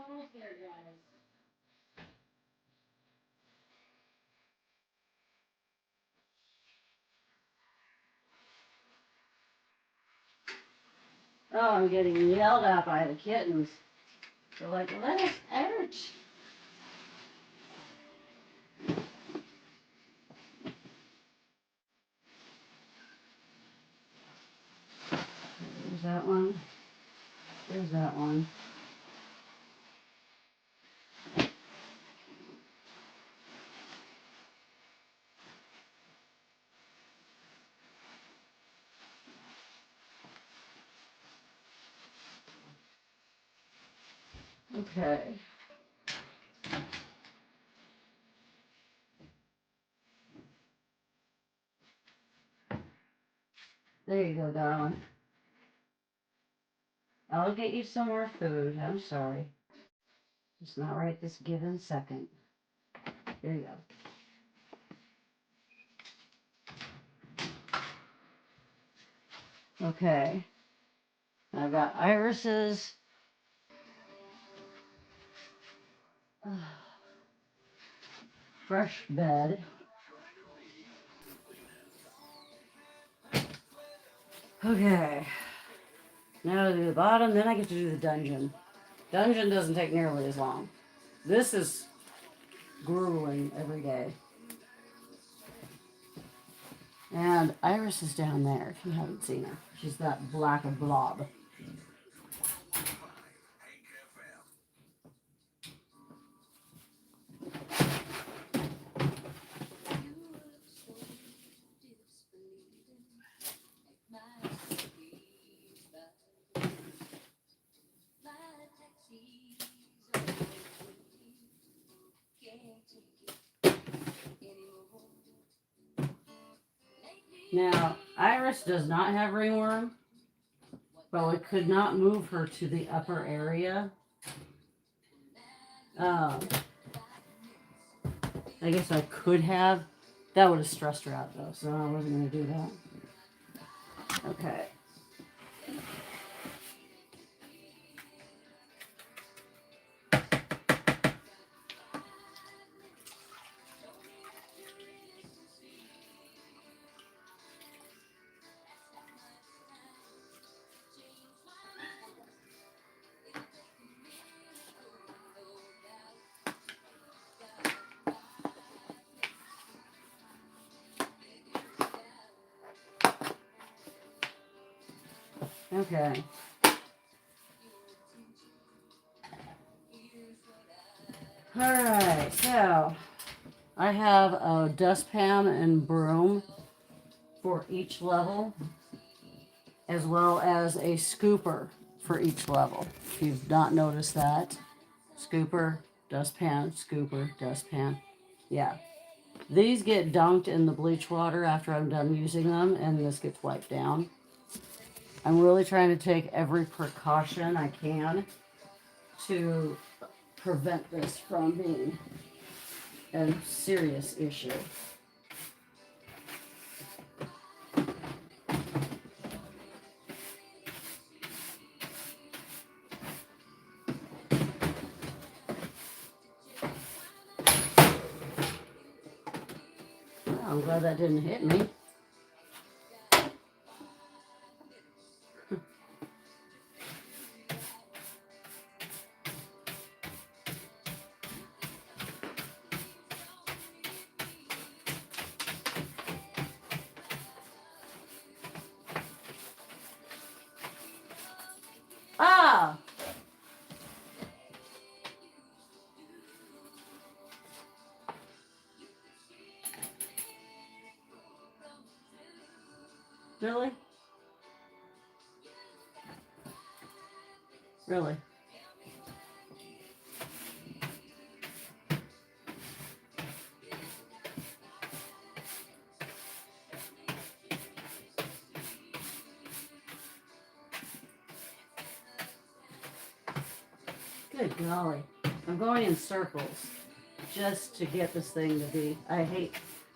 Almost there, guys. Oh, I'm getting yelled at by the kittens. They're like, let us out. There's that one. Okay. There you go, darling. I'll get you some more food. I'm sorry. It's not right this given second. There you go. Okay. I've got Iris's fresh bed. Okay. Now to do the bottom, then I get to do the dungeon. Dungeon doesn't take nearly as long. This is grueling every day. And Iris is down there, if you haven't seen her. She's that black blob. Now, Iris does not have ringworm, but we could not move her to the upper area. I guess I could have. That would have stressed her out, though, so I wasn't going to do that. Okay. Okay. Alright, so I have a dustpan and broom for each level, as well as a scooper for each level. If you've not noticed that, scooper, dustpan, scooper, dustpan. Yeah. These get dunked in the bleach water after I'm done using them, and this gets wiped down. I'm really trying to take every precaution I can to prevent this from being a serious issue. Well, I'm glad that didn't hit me. Ah! Really? Really? Good golly. I'm going in circles just to get this thing to be.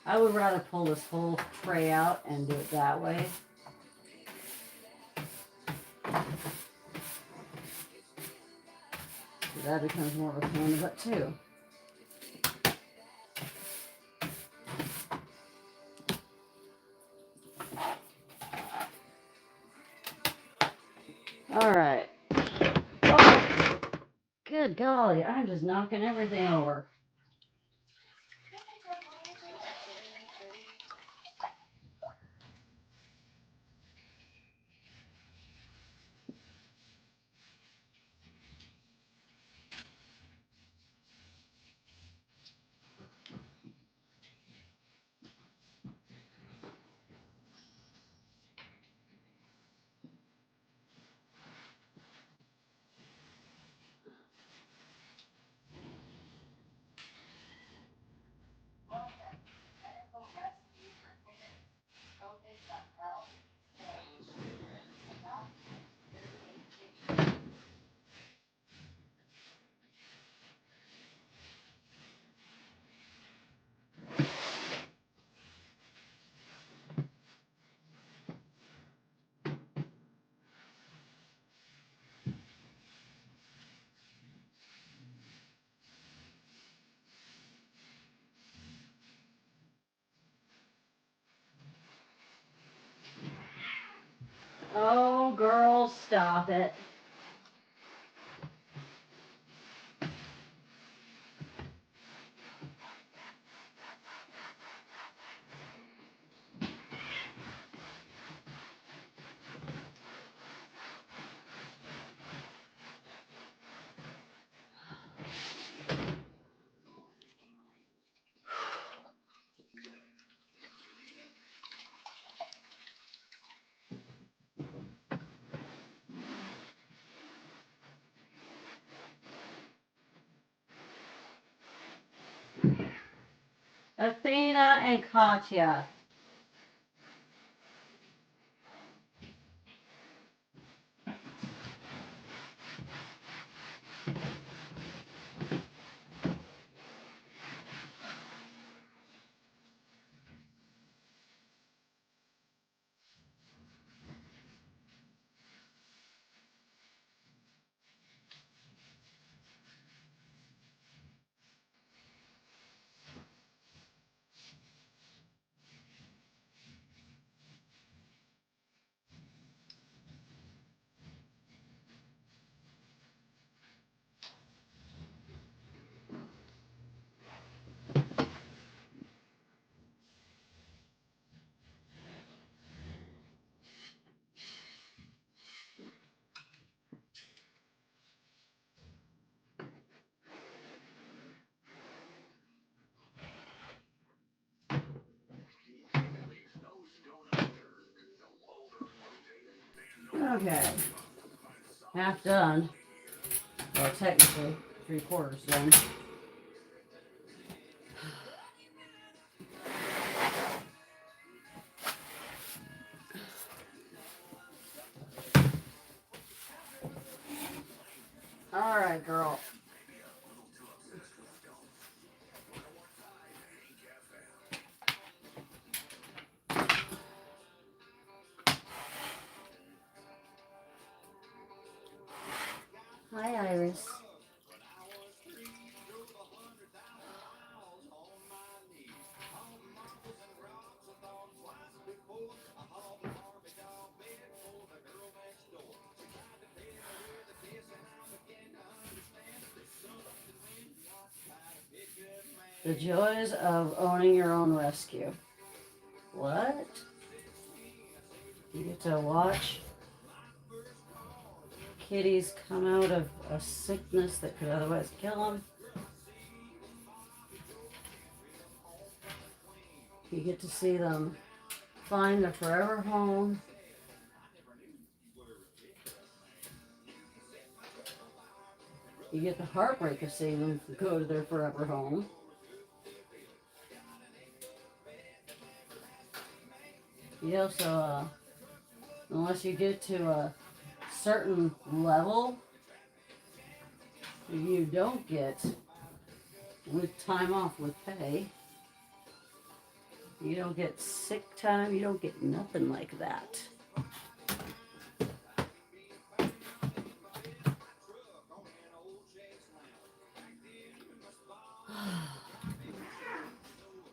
I would rather pull this whole tray out and do it that way. So that becomes more of a pain in the butt too. All right. Oh, good golly, I'm just knocking everything over. girls, stop it. Athena and Katya. Okay. Half done. Well, technically, 3/4 done. All right, girl. Hi, Iris. The joys of owning your own rescue. What? You get to watch kitties come out of a sickness that could otherwise kill them. You get to see them find their forever home. You get the heartbreak of seeing them go to their forever home. You also, unless you get to a certain level, you don't get with time off with pay. You don't get sick time. You don't get nothing like that.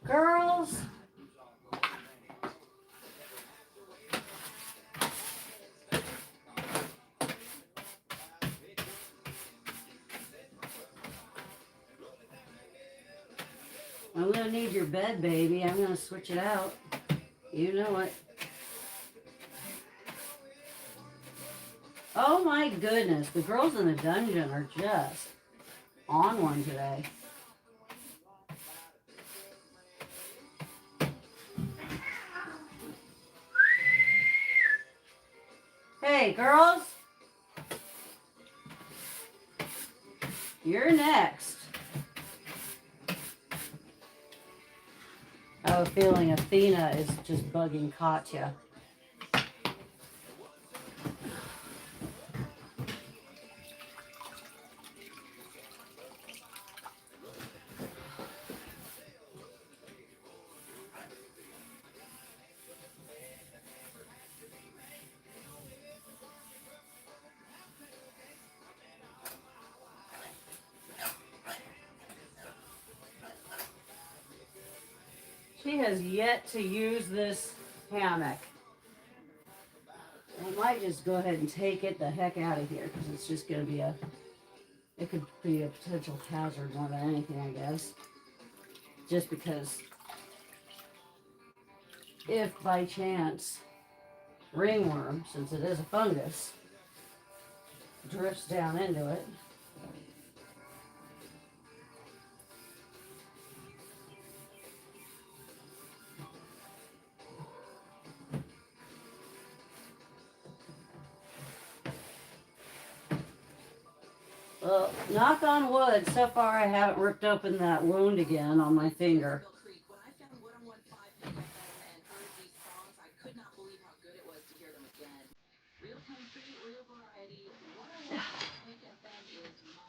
Girls. I'm going to need your bed, baby. I'm going to switch it out. You know it. Oh my goodness. The girls in the dungeon are just on one today. Hey, girls. You're next. I have a feeling Athena is just bugging Katya. She has yet to use this hammock. It might I just go ahead and take it the heck out of here because it's just going to be it could be a potential hazard more than anything, I guess. Just because if by chance ringworm, since it is a fungus, drifts down into it, well, knock on wood, so far I haven't ripped open that wound again on my finger. When I found 101.5 FM and heard these songs, I could not believe how good it was to hear them again. Real country, real variety. 101.5 FM is my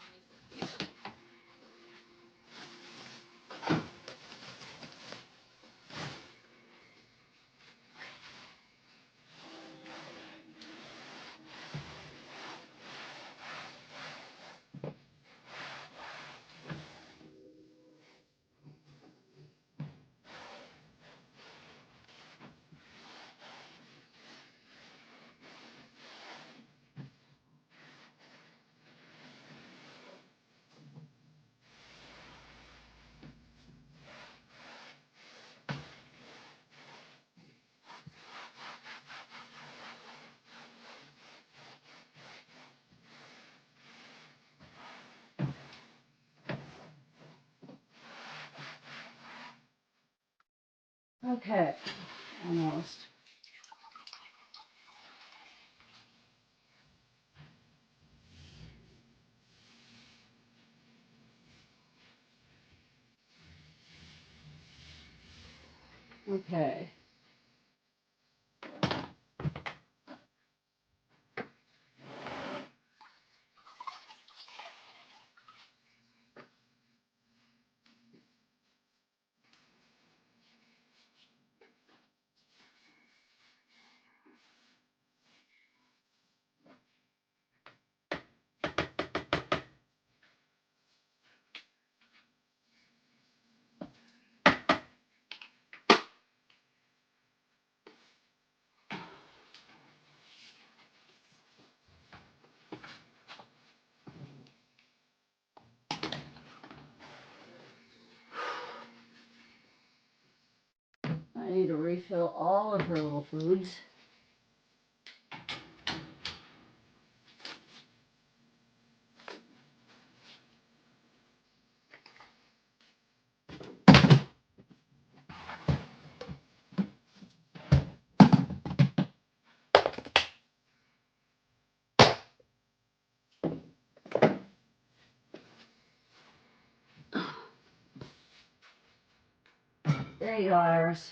Okay, almost. Okay. I need to refill all of her little foods. There you go, Iris.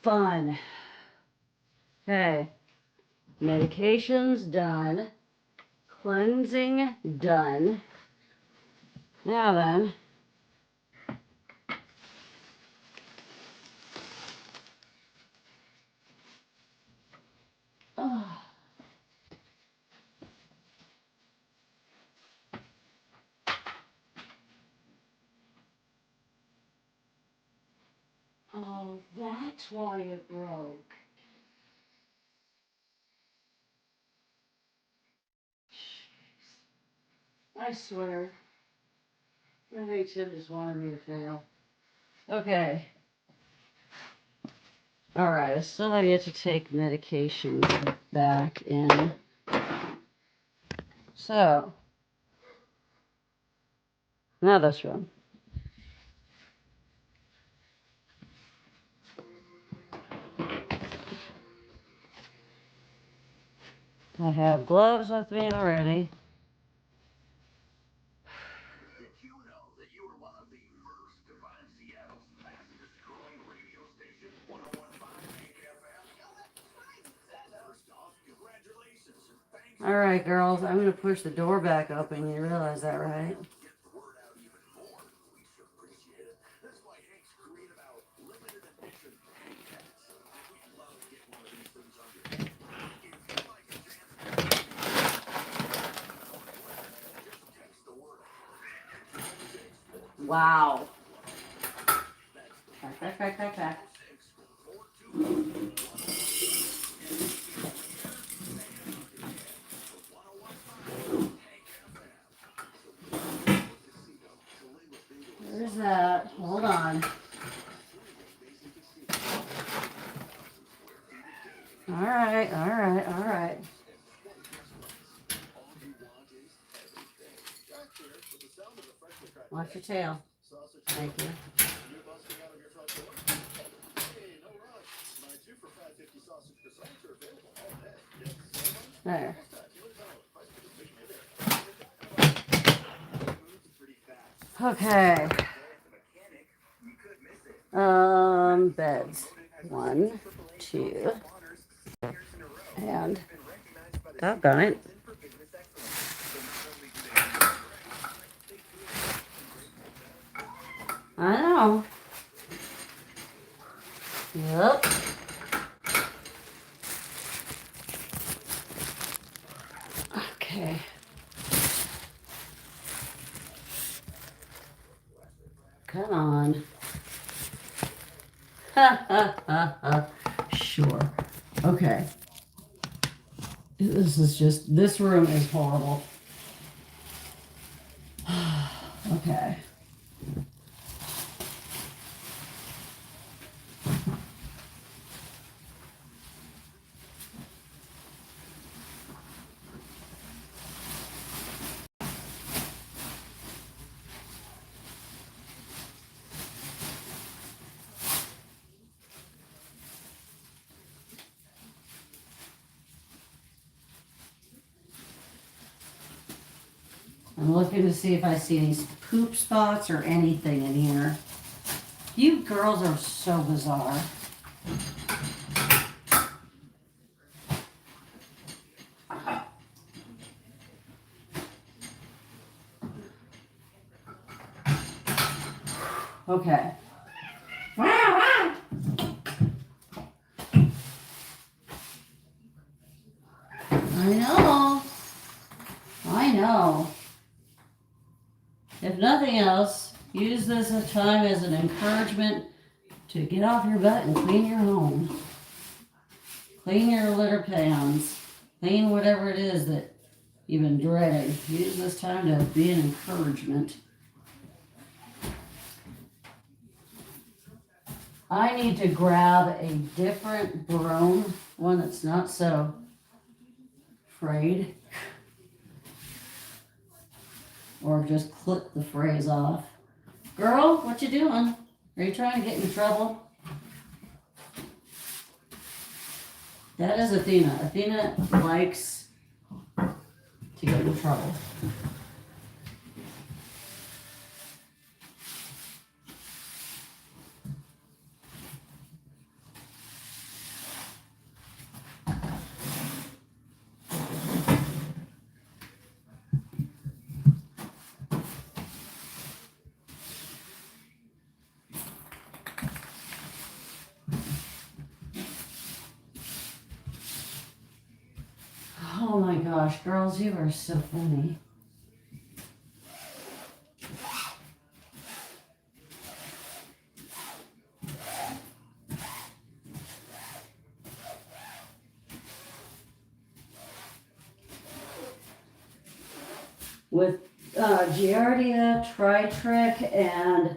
Fun. Okay. Medication's done. Cleansing done. Now then. Oh, oh, that's why it broke. I swear. I think Tim just wanted me to fail. Okay. Alright, I still need to take medication back in. So, now this one. I have gloves with me already. Did you know that you were one of the first to find Seattle's fastest growing radio station, 101.5 FM? First off, congratulations and thanks. Alright, girls, I'm gonna push the door back open. You realize that, right? Get the word out even more. We sure appreciate it. That's why Hank's created our limited edition Hank hats. We'd love to get one of these things on your head. If you'd like a chance to just text the word Wow. Back. Watch your tail. Thank you. You're busting out of your front door? Hey, no rush. My 2 for $5.50 sausage croissants are available all day. Yes, There. almost done. You would know. Price for the fish near there. Moves pretty fast. Okay. There at the mechanic, you could miss it. Beds. 1, 2, Years in a row. and Been recognized by the doggone it. Citizen for Business Excellence. So not only do they do it right, they do it great. I know. Yep. Okay. Come on. Ha ha ha ha. Sure. Okay. This room is horrible. Okay. I'm looking to see if I see any poop spots or anything in here. You girls are so bizarre. Okay. I know. If nothing else, use this as time as an encouragement to get off your butt and clean your home. Clean your litter pans. Clean whatever it is that you've been dreading. Use this time to be an encouragement. I need to grab a different broom, one that's not so frayed. Or just clip the frays off. Girl, what you doing? Are you trying to get in trouble? That is Athena. Athena likes to get in trouble. Oh my gosh, girls, you are so funny. With Giardia, Tritric, and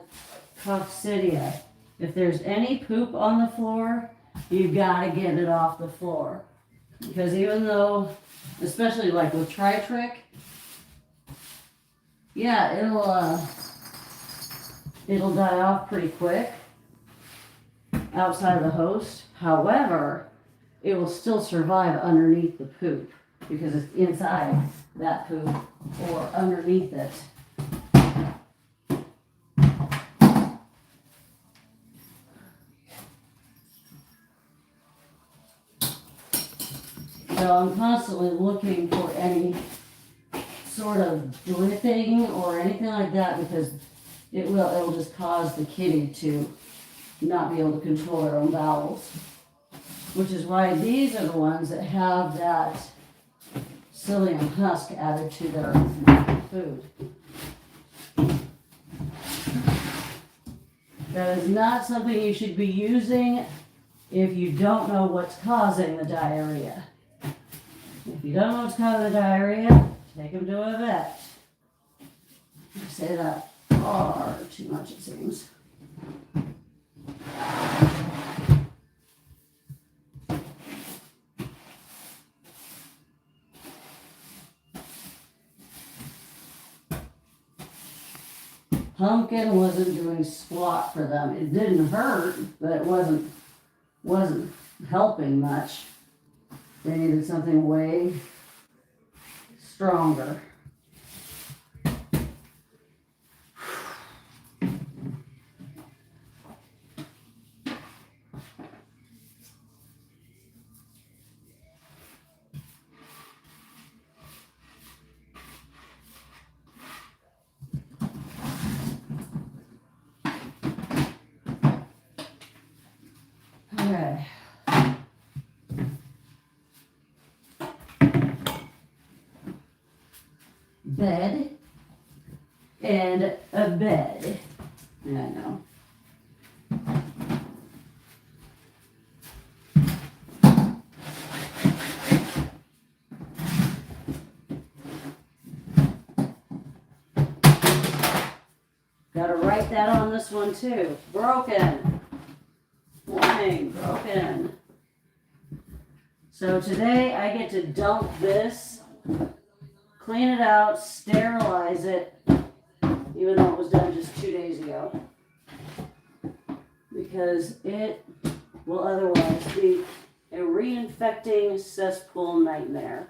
Coccidia, if there's any poop on the floor, you've got to get it off the floor. Because even though, especially like with Tritric, yeah, it'll die off pretty quick outside of the host. However, it will still survive underneath the poop because it's inside that poop or underneath it. So I'm constantly looking for any sort of dripping or anything like that because it'll just cause the kitty to not be able to control their own bowels. Which is why these are the ones that have that psyllium husk added to their food. That is not something you should be using if you don't know what's causing the diarrhea. If you don't know what's causing the diarrhea, take them to a vet. I say that far too much, it seems. Pumpkin wasn't doing squat for them. It didn't hurt, but it wasn't helping much. They needed something way stronger. Okay. Bed and a bed. I know. Gotta write that on this one too. Broken. Warning, broken. So today I get to dump this, clean it out, sterilize it, even though it was done just 2 days ago. Because it will otherwise be a reinfecting cesspool nightmare.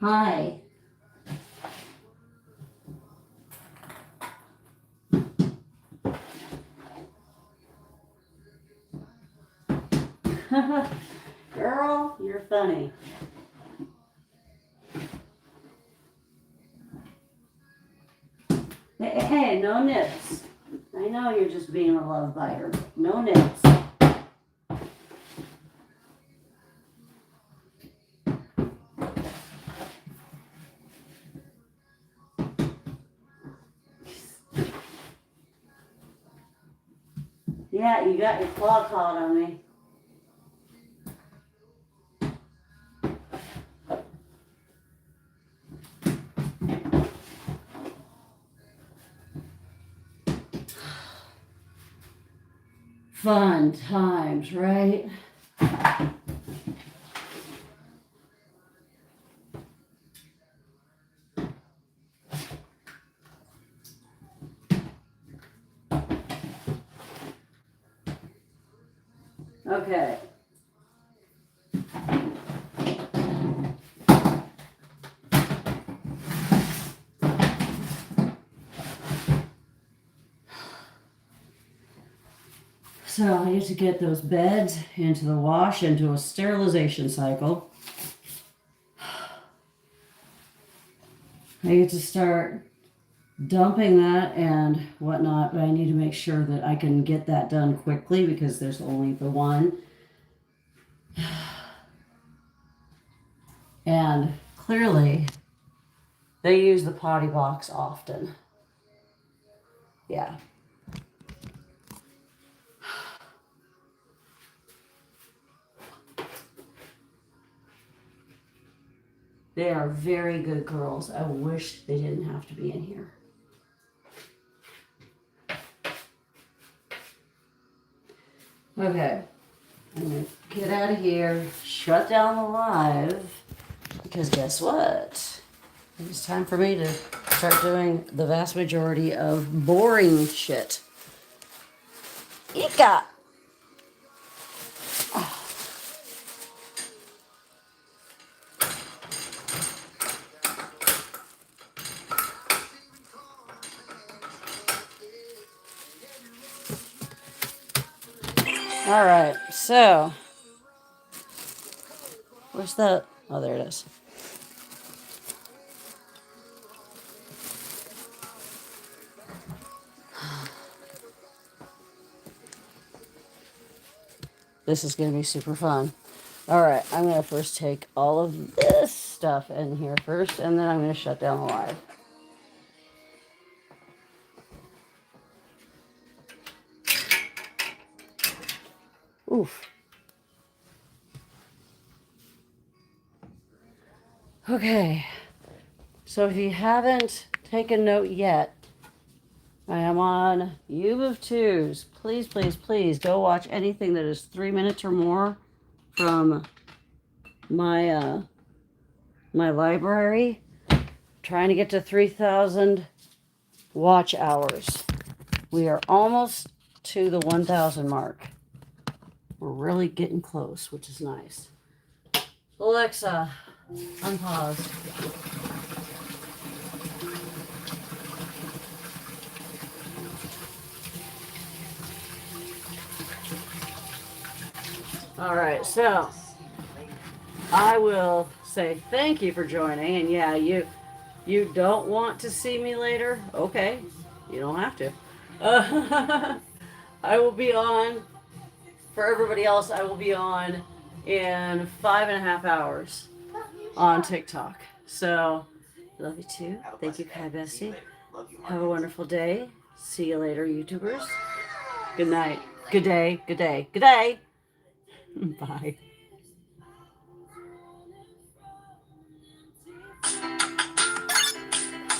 Hi. Girl, you're funny. Hey, no nips. I know you're just being a love biter. No nips. Yeah, you got your claw caught on me. Fun times, right? Okay. So I need to get those beds into the wash, into a sterilization cycle. I get to start dumping that and whatnot, but I need to make sure that I can get that done quickly because there's only the one. And clearly, they use the potty box often. Yeah. They are very good girls. I wish they didn't have to be in here. Okay. I'm going to get out of here, shut down the live, because guess what? It's time for me to start doing the vast majority of boring shit. Ika! All right, so where's that? Oh, there it is. This is going to be super fun. All right, I'm going to first take all of this stuff in here first, and then I'm going to shut down the live. Oof. Okay. So if you haven't taken note yet, I am on You Move Twos. Please, please, please go watch anything that is 3 minutes or more from my my library. Trying to get to 3,000 watch hours. We are almost to the 1,000 mark. We're really getting close, which is nice. Alexa, unpause. All right, so I will say thank you for joining. And yeah, you don't want to see me later? Okay, you don't have to. I will be on, for everybody else, I will be on in 5.5 hours on TikTok. So, love you too. Thank you, Kai Bessie. Have a wonderful day. See you later, YouTubers. Good night. Good day. Good day. Good day. Bye.